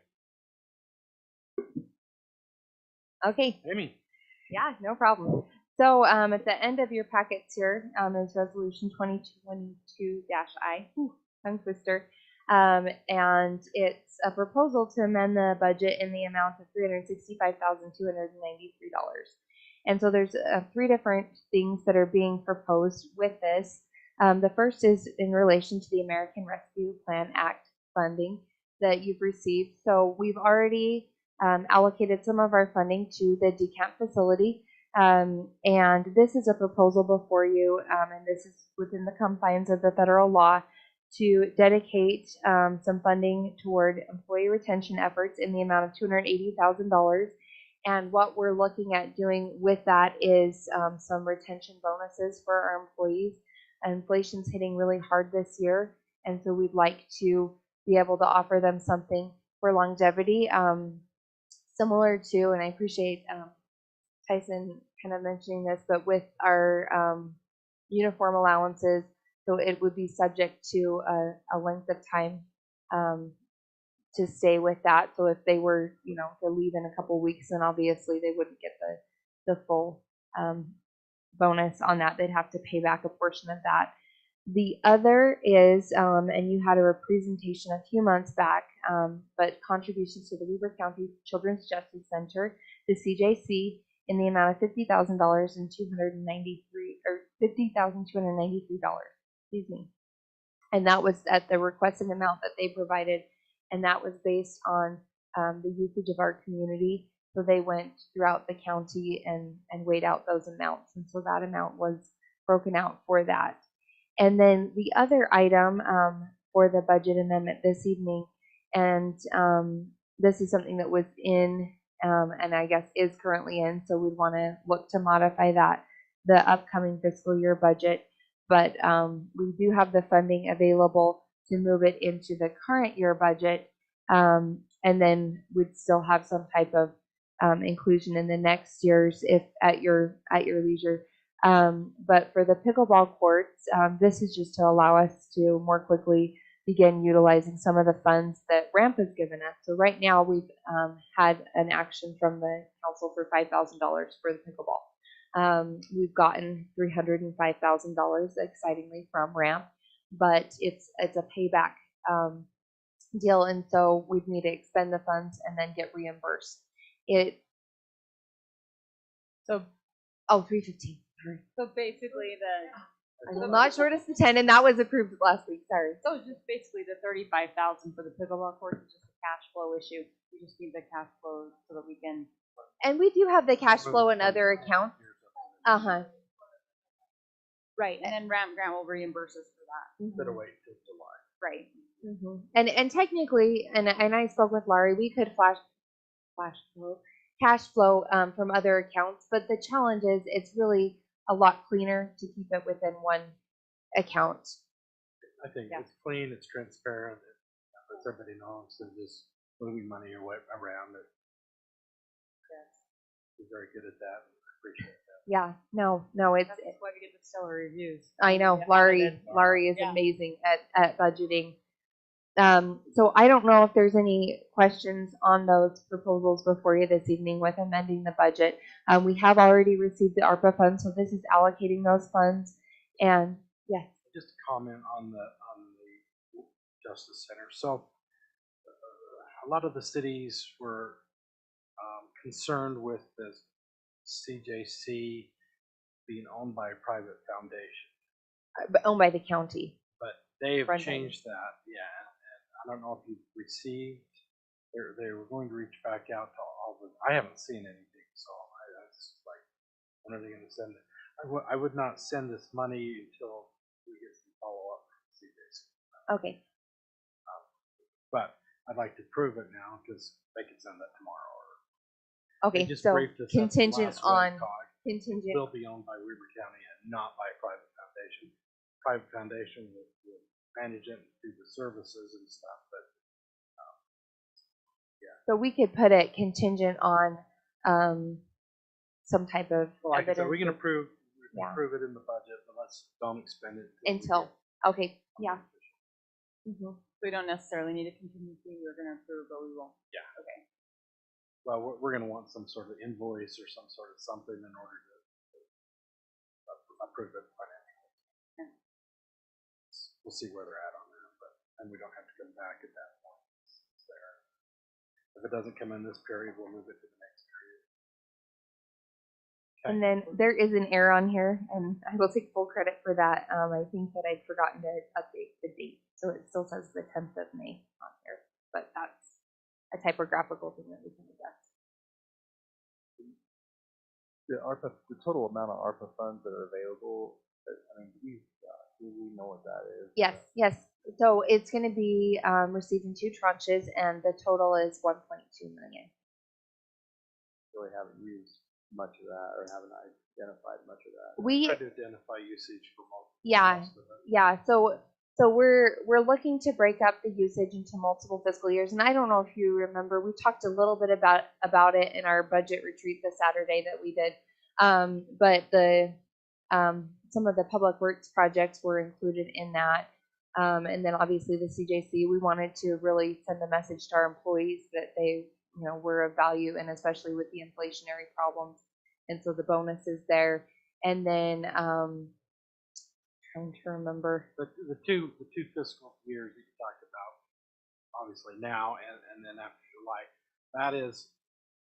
Okay, Amy. yeah, no problem. So at the end of your packets here is resolution 2022-I, tongue twister, and it's a proposal to amend the budget in the amount of $365,293. And so there's 3 different things that are being proposed with this. The first is in relation to the American Rescue Plan Act funding that you've received. So we've already allocated some of our funding to the DeCamp facility. And this is a proposal before you, and this is within the confines of the federal law, to dedicate some funding toward employee retention efforts in the amount of $280,000. And what we're looking at doing with that is some retention bonuses for our employees. Inflation's hitting really hard this year, and so we'd like to be able to offer them something for longevity, similar to, and I appreciate Tyson kind of mentioning this, but with our uniform allowances, so it would be subject to a length of time to stay with that. So if they were, to leave in a couple weeks, then obviously they wouldn't get the full bonus on that. They'd have to pay back a portion of that. The other is, and you had a presentation a few months back, but contributions to the Weber County Children's Justice Center, the CJC, in the amount of $50,293. Excuse me. And that was at the requested amount that they provided, and that was based on the usage of our community. So they went throughout the county and weighed out those amounts, and so that amount was broken out for that. And then the other item for the budget amendment this evening, and this is something that was in, and I guess is currently in, so we'd want to look to modify that, the upcoming fiscal year budget. But we do have the funding available to move it into the current year budget, and then we'd still have some type of inclusion in the next year's if at your leisure. But for the pickleball courts, this is just to allow us to more quickly begin utilizing some of the funds that RAMP has given us. So right now we've had an action from the council for $5,000 for the pickleball. We've gotten $305,000 excitingly from RAMP, but it's a payback deal, and so we'd need to expend the funds and then get reimbursed. So, $315. so basically I'm not short us the 10, and that was approved last week. Sorry. so just basically the 35,000 for the pickleball court is just a cash flow issue. We just need the cash flow so that we can. And we do have the cash flow in other accounts. Right, and then RAMP grant will reimburse us for that. Instead of wait till July. Right. And technically, and I spoke with Laurie, we could cash flow from other accounts, but the challenge is it's really a lot cleaner to keep it within one account. I think Yeah. it's clean, it's transparent, it lets everybody know instead of just moving money around it. Yes. We're very good at that. I appreciate that. Yeah, no, it's. That's why we get the stellar reviews. I know Yeah, Laurie is Yeah. amazing at budgeting. So I don't know if there's any questions on those proposals before you this evening with amending the budget. We have already received the ARPA funds, so this is allocating those funds. And yes, Just a comment on the Justice Center. So a lot of the cities were concerned with the CJC being owned by a private foundation, but owned by the county. but they have Brenda. changed that. Yeah, and I don't know if you've received. They were going to reach back out to all the. I haven't seen anything, so that's like, when are they going to send it? I would not send this money until we get some follow up from CJC. Okay. But I'd like to prove it now because they could send that tomorrow. Okay. They just So briefed us up contingent last on week, COG. contingent. Will be owned by Weber County and not by a private foundation. Private foundation will manage it and do the services and stuff, but So we could put it contingent on some type of like I said, evidence. we can approve Yeah. it in the budget, but let's don't expend it Until. Okay. Yeah. So we don't necessarily need a contingency. We're going to approve, but we won't. Yeah. Okay. Well, we're going to want some sort of invoice or some sort of something in order to approve it financially. Yeah. We'll see where they're at on that, and we don't have to come back at that point. It's there. If it doesn't come in this period, we'll move it to the next period. Okay. And then there is an error on here, and I will take full credit for that. I think that I'd forgotten to update the date, so it still says the 10th of May on here, but that's a typographical thing that we can adjust. The total amount of ARPA funds that are available, I mean, do we know what that is? Yes. So it's going to be received in 2 tranches, and the total is $1.2 million. Really haven't used much of that, or haven't identified much of that. We Try to identify usage for most. Yeah. most of it. Yeah, so we're looking to break up the usage into multiple fiscal years, and I don't know if you remember, we talked a little bit about it in our budget retreat this Saturday that we did. But the some of the public works projects were included in that, and then obviously the CJC. We wanted to really send a message to our employees that they, were of value, and especially with the inflationary problems, and so the bonus is there, and then. Trying to remember. The two fiscal years that you talked about, obviously now and then after July, that is,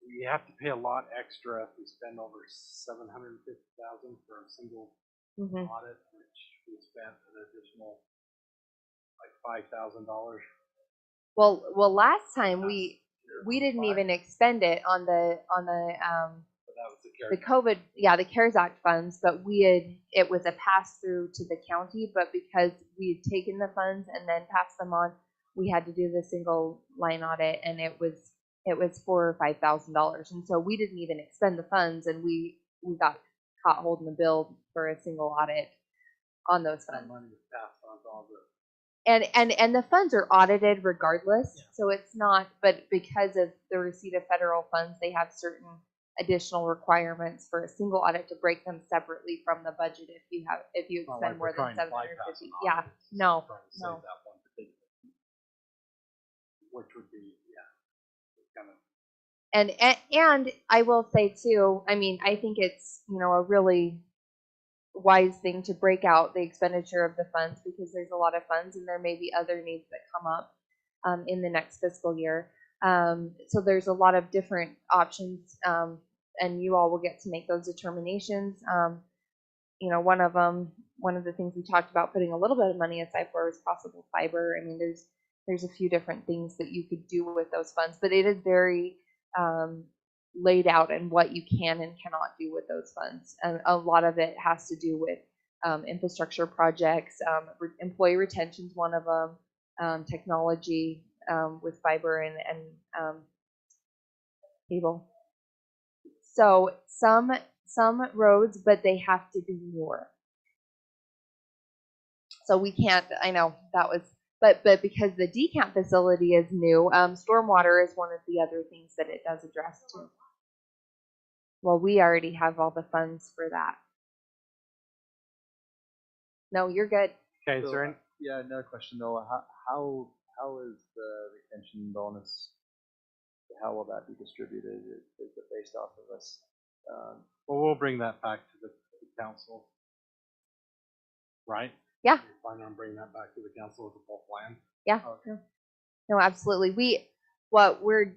we have to pay a lot extra if we spend over $750,000 for a single audit, which we spent an additional like $5,000. Well, last time we didn't even expend it on the But that was the COVID, the CARES Act funds, but it was a pass through to the county, but because we had taken the funds and then passed them on, we had to do the single line audit, and it was $4,000 or $5,000, and so we didn't even expend the funds, and we got caught holding the bill for a single audit on those That funds. money was passed on to all the And the funds are audited regardless, so it's not, but because of the receipt of federal funds, they have certain additional requirements for a single audit to break them separately from the budget if you Not expend like more we're than trying to bypass 750. an Yeah, audit, it's no, trying to save no. that one particular, which would be, kind of. And I will say too, I mean, I think it's, a really wise thing to break out the expenditure of the funds because there's a lot of funds and there may be other needs that come up in the next fiscal year. So there's a lot of different options, and you all will get to make those determinations. One of the things we talked about putting a little bit of money aside for is possible fiber. I mean, there's a few different things that you could do with those funds, but it is very laid out in what you can and cannot do with those funds. And a lot of it has to do with infrastructure projects, employee retention is one of them, technology with fiber and cable. So some roads, but they have to be newer. So we can't. I know that was, but because the decamp facility is new, stormwater is one of the other things that it does address too. Well, we already have all the funds for that. No, you're good. Okay, is there any, Yeah, another question though. How is the retention bonus? How will that be distributed? Is it based off of us? well, we'll bring that back to the council. Right? Yeah. You're planning on bringing that back to the council as a full plan? Yeah. No, absolutely. What we're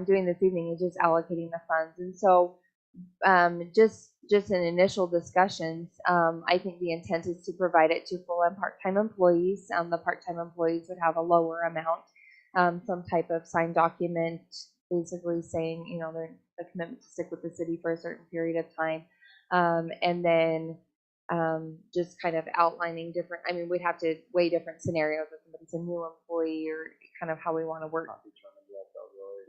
doing this evening is just allocating the funds, and so just in initial discussions, I think the intent is to provide it to full and part-time employees. The part-time employees would have a lower amount, some type of signed document, basically saying, they're a commitment to stick with the city for a certain period of time, and then just kind of outlining different. I mean, we'd have to weigh different scenarios if somebody's a new employee or kind of how we want to work.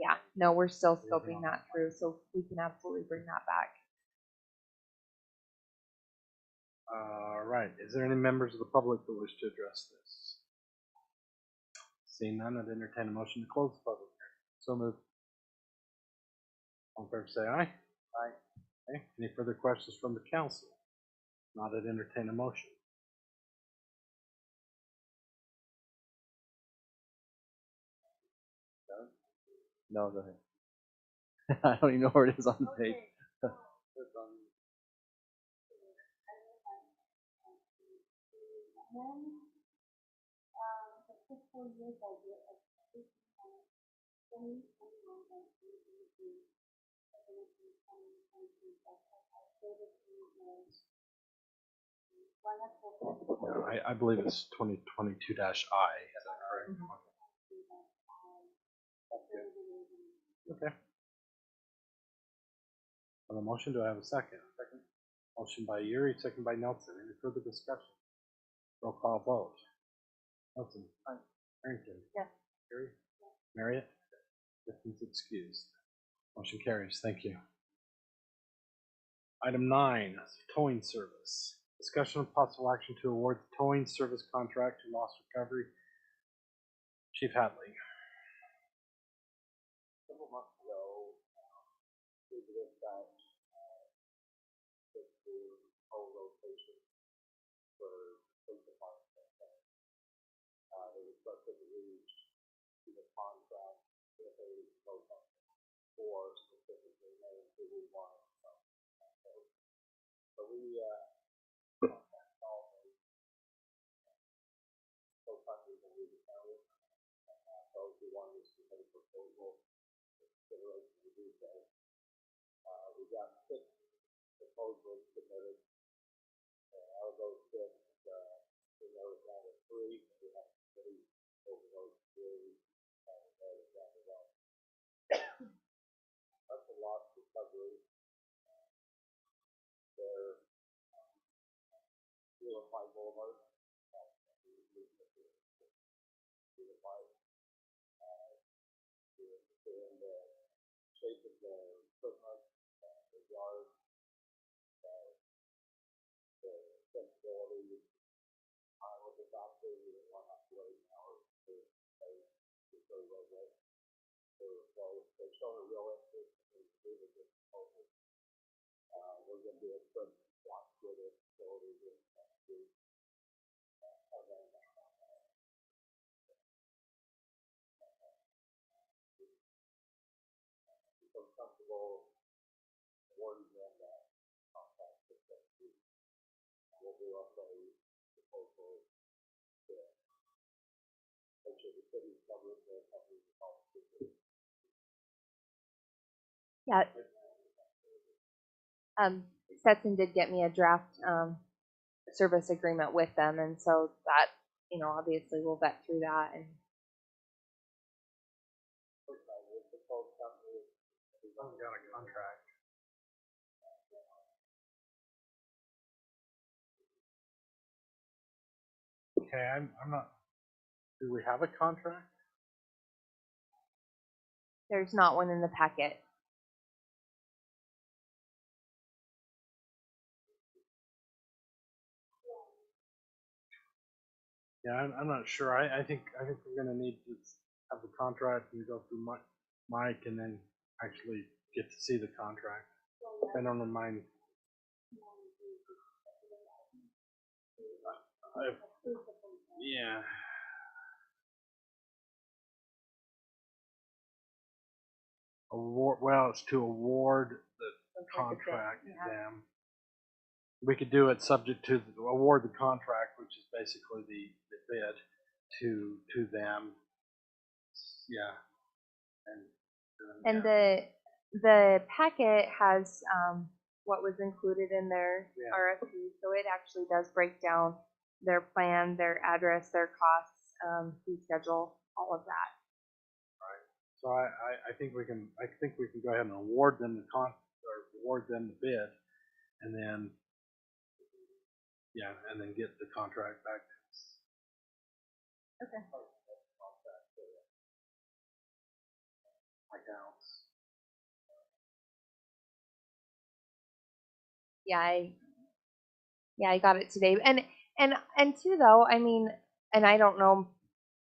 Yeah, no, we're still scoping that through, so we can absolutely bring that back. All right. Is there any members of the public that wish to address this? Seeing none, I'd entertain a motion to close the public hearing. So moved. All in favor, say aye. Aye. Okay. Any further questions from the council? Not, I'd entertain a motion. No, go ahead. I don't even know where it is on the page. No, I believe it's 2022-I. Is that correct? Okay. On the motion, do I have a second? Second. Motion by Yuri, second by Nelson. Any further discussion? Roll call vote. Nelson. Aye. Harrington. Yes. Yuri. Marriott. Distance excused. Motion carries. Thank you. Item 9, towing service. Discussion of possible action to award the towing service contract to loss recovery. Chief Hatley. Several months ago, we dispatched the whole location for police department. They requested to reach the contract with a local for specifically named who we want. So we called the co-funders in Region County. Those who wanted us to make a proposal consideration to do so. We got 6 proposals submitted. Out of those 6, we narrowed down to 3. We have 3 over those 3, and narrowed down to 1. That's a loss recovery. They're Unified Boulevard. Unified. In the shape of the equipment, the yard, the sensibility, with the factory, we didn't want to wait pretty well read. They're showing a real interest in moving this proposal. We're gonna do a quick walk through the facilities and do, and then, become comfortable awarding them that contract with them. We'll do our play proposal to make sure the city's covered, the company's covered. Yeah. Stetson did get me a draft service agreement with them, and so that, you know, obviously we'll vet through that. And I've got a contract. Okay, I'm not, do we have a contract? there's not one in the packet. Yeah, I'm not sure. I think we're gonna need to have the contract and go through Mike and then actually get to see the contract. I don't mind. Yeah. Award, well, it's to award the contract to them. We could do it subject to award the contract, which is basically the bid to them. Yeah. And the packet has what was included in their Yeah. RFP, so it actually does break down their plan, their address, their costs, fee schedule, all of that. So I think we can go ahead and award them or award them the bid, and then get the contract back to us. Okay. Accounts. Yeah, I got it today. And too though, I mean, and I don't know,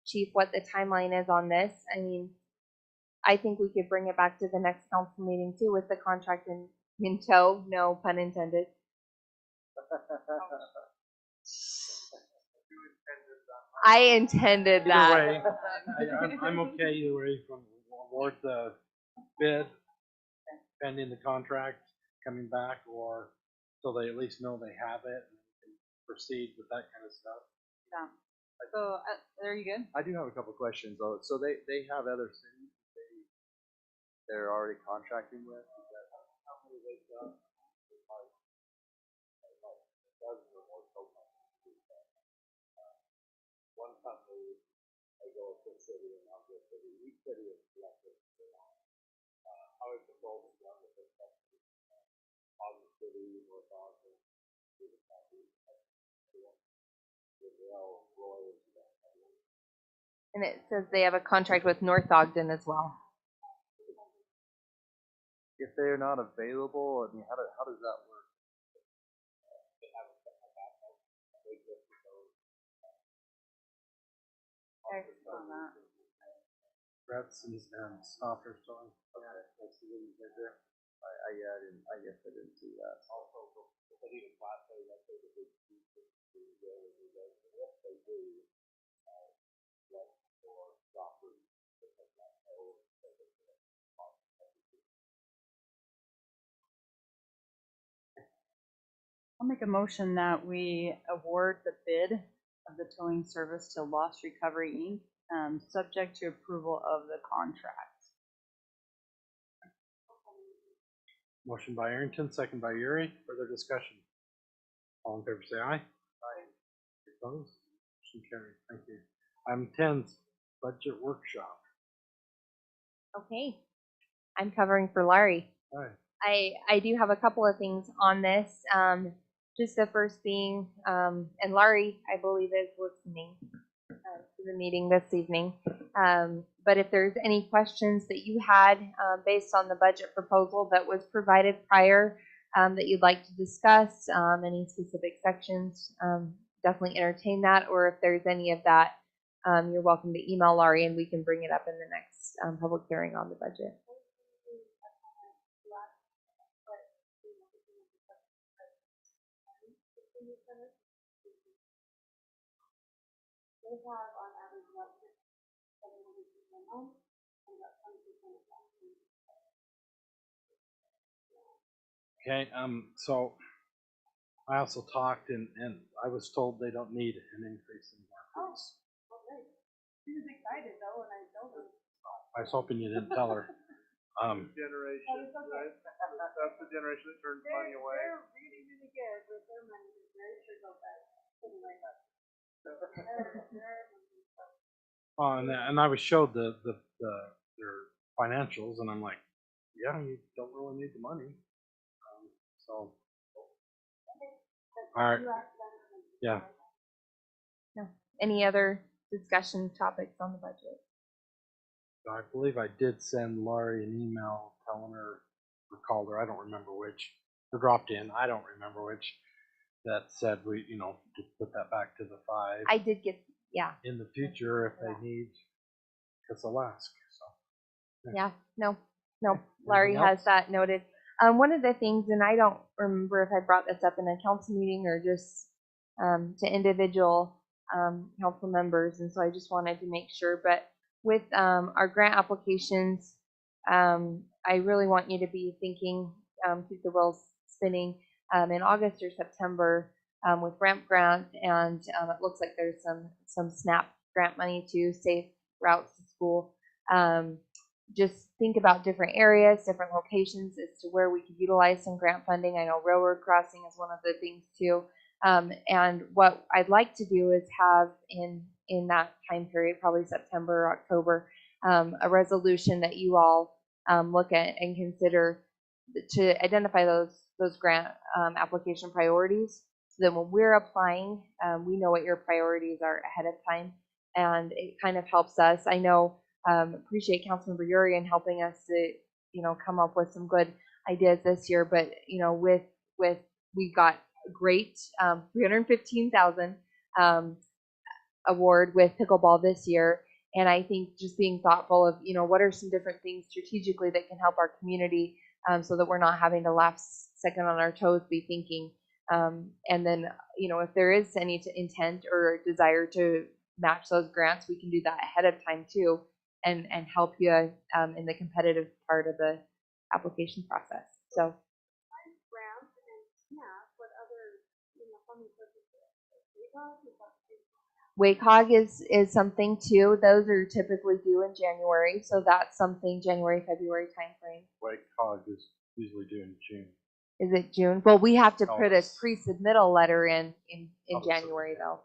Chief, what the timeline is on this. I mean, I think we could bring it back to the next council meeting too with the contract in tow, no pun intended. I intended that. Either way, I'm okay either way from award the bid pending the contract coming back, or so they at least know they have it and can proceed with that kind of stuff. Yeah. So, are you good? I do have a couple questions though. So they have other cities they're already contracting with? Is that how many they've done? One company, I go to the city and I'll go to the each city is selected. I was controlled with one of the companies, Ogden City, North Ogden, Cedar County, Roy, And it says they have a contract with North Ogden as well. If they're not available, I mean, how does that work? Brett's and Stoffer Stone. Okay, that's the one right there. I guess I didn't see that. Also, the even class A, let's say the big they do, like for doctors, I'll make a motion that we award the bid of the towing service to Loss Recovery Inc., subject to approval of the contract. Motion by Arrington, second by Uri. Further discussion. All in favor say aye. Aye. Opposed? Motion carried. Thank you. Item 10, budget workshop. Okay. I'm covering for Larry. All right. I do have a couple of things on this. Just the first being, and Larry, I believe, is listening to the meeting this evening. But if there's any questions that you had based on the budget proposal that was provided prior that you'd like to discuss, any specific sections, definitely entertain that. Or if there's any of that you're welcome to email Laurie and we can bring it up in the next public hearing on the budget. Okay, so I also talked and I was told they don't need an increase in our fees. She was excited though, and I told her. I was hoping you didn't tell her. Generation, right? That's the generation that turns money away. They're really, really good with their money. They're very sure about that. Anyway. And I was showed their financials, and I'm like, yeah, you don't really need the money. So, all right, yeah. No. Any other discussion topics on the budget? I believe I did send Laurie an email telling her, or called her, I don't remember which, or dropped in, I don't remember which, that said we, to put that back to the 5. I did get, yeah. In the future, if they need, because they'll ask. So. Yeah, no, Laurie Anything has else? that noted. One of the things, and I don't remember if I brought this up in a council meeting or just to individual council members, and so I just wanted to make sure, but with our grant applications, I really want you to be thinking, keep the wheels spinning in August or September with ramp grant, and it looks like there's some SNAP grant money too, safe routes to school. Just think about different areas, different locations as to where we could utilize some grant funding. I know railroad crossing is one of the things too. And what I'd like to do is have in that time period, probably September or October, a resolution that you all look at and consider to identify those grant application priorities, so that when we're applying, we know what your priorities are ahead of time, and it kind of helps us. I know, appreciate Councilmember Urian helping us to come up with some good ideas this year, but with we got a great $315,000 award with pickleball this year. And I think just being thoughtful of, what are some different things strategically that can help our community, so that we're not having to last second on our toes, be thinking. And then, if there is any intent or desire to match those grants, we can do that ahead of time too, and help you in the competitive part of the application process. So. Grants and SNAP, what other, funding sources? WACOG is something too. Those are typically due in January, so that's something January, February timeframe. WACOG is usually due in June. Is it June? Well, we have to put a it's- pre-submittal letter in Oh, January though.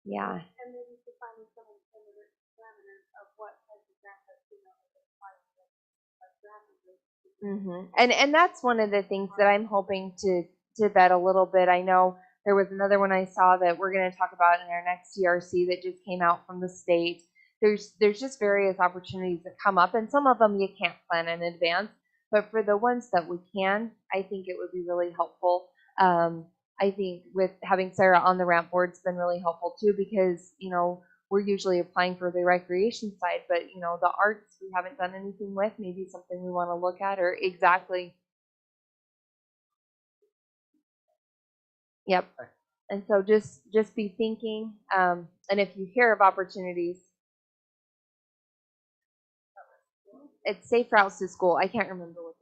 Yeah. And then defining some of the parameters of what type of grant that's, And that's one of the things that I'm hoping to vet a little bit. I know there was another one I saw that we're going to talk about in our next CRC that just came out from the state. There's just various opportunities that come up, and some of them you can't plan in advance. But for the ones that we can, I think it would be really helpful. I think with having Sarah on the ramp board, it's been really helpful too, because we're usually applying for the recreation side, but the arts we haven't done anything with. Maybe something we want to look at, or exactly. Yep. And so just be thinking, and if you hear of opportunities, it's safe routes to school. I can't remember what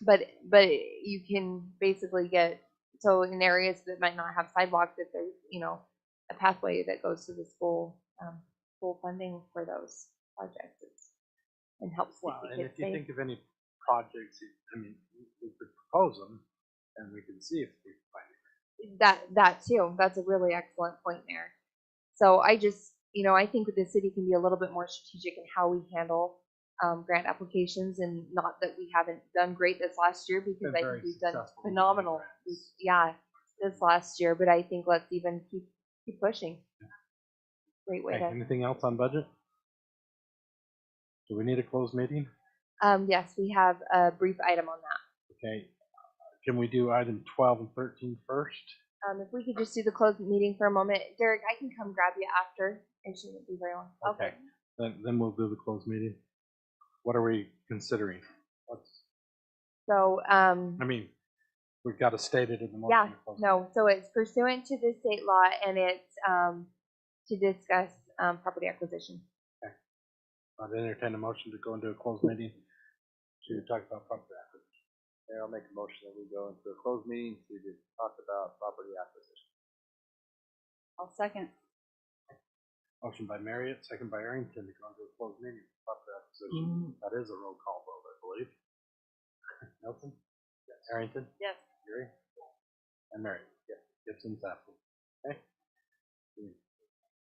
that. But you can basically get, so in areas that might not have sidewalks, if there's a pathway that goes to the school, school funding for those projects, and helps keep Well, the and kids if you safe. think of any projects, we could propose them, and we can see if we can find it. That too. That's a really excellent point there. So I just, I think the city can be a little bit more strategic in how we handle grant applications, and not that we haven't done great this last year, because I think we've done phenomenal. Yeah, this last year, but I think let's even keep pushing. Great way Okay, to. anything else on budget? Do we need a closed meeting? Yes, we have a brief item on that. Okay, can we do item 12 and 13 first? If we could just do the closed meeting for a moment, Derek, I can come grab you after. It shouldn't be very long. Okay. Then we'll do the closed meeting. What are we considering? What's, So, I mean, we've got to state it in the motion. yeah, to close. no, so it's pursuant to the state law and it's, to discuss, property acquisition. I'd entertain a motion to go into a closed meeting to talk about property acquisition. Mayor, I'll make a motion that we go into a closed meeting to just talk about property acquisition. I'll second. Motion by Marriott, second by Arrington to go into a closed meeting for property acquisition. That is a roll call vote, I believe. Nelson? Yes. Arrington? Yes. Gary? And Marriott? Yes. Gibson's absent. Okay.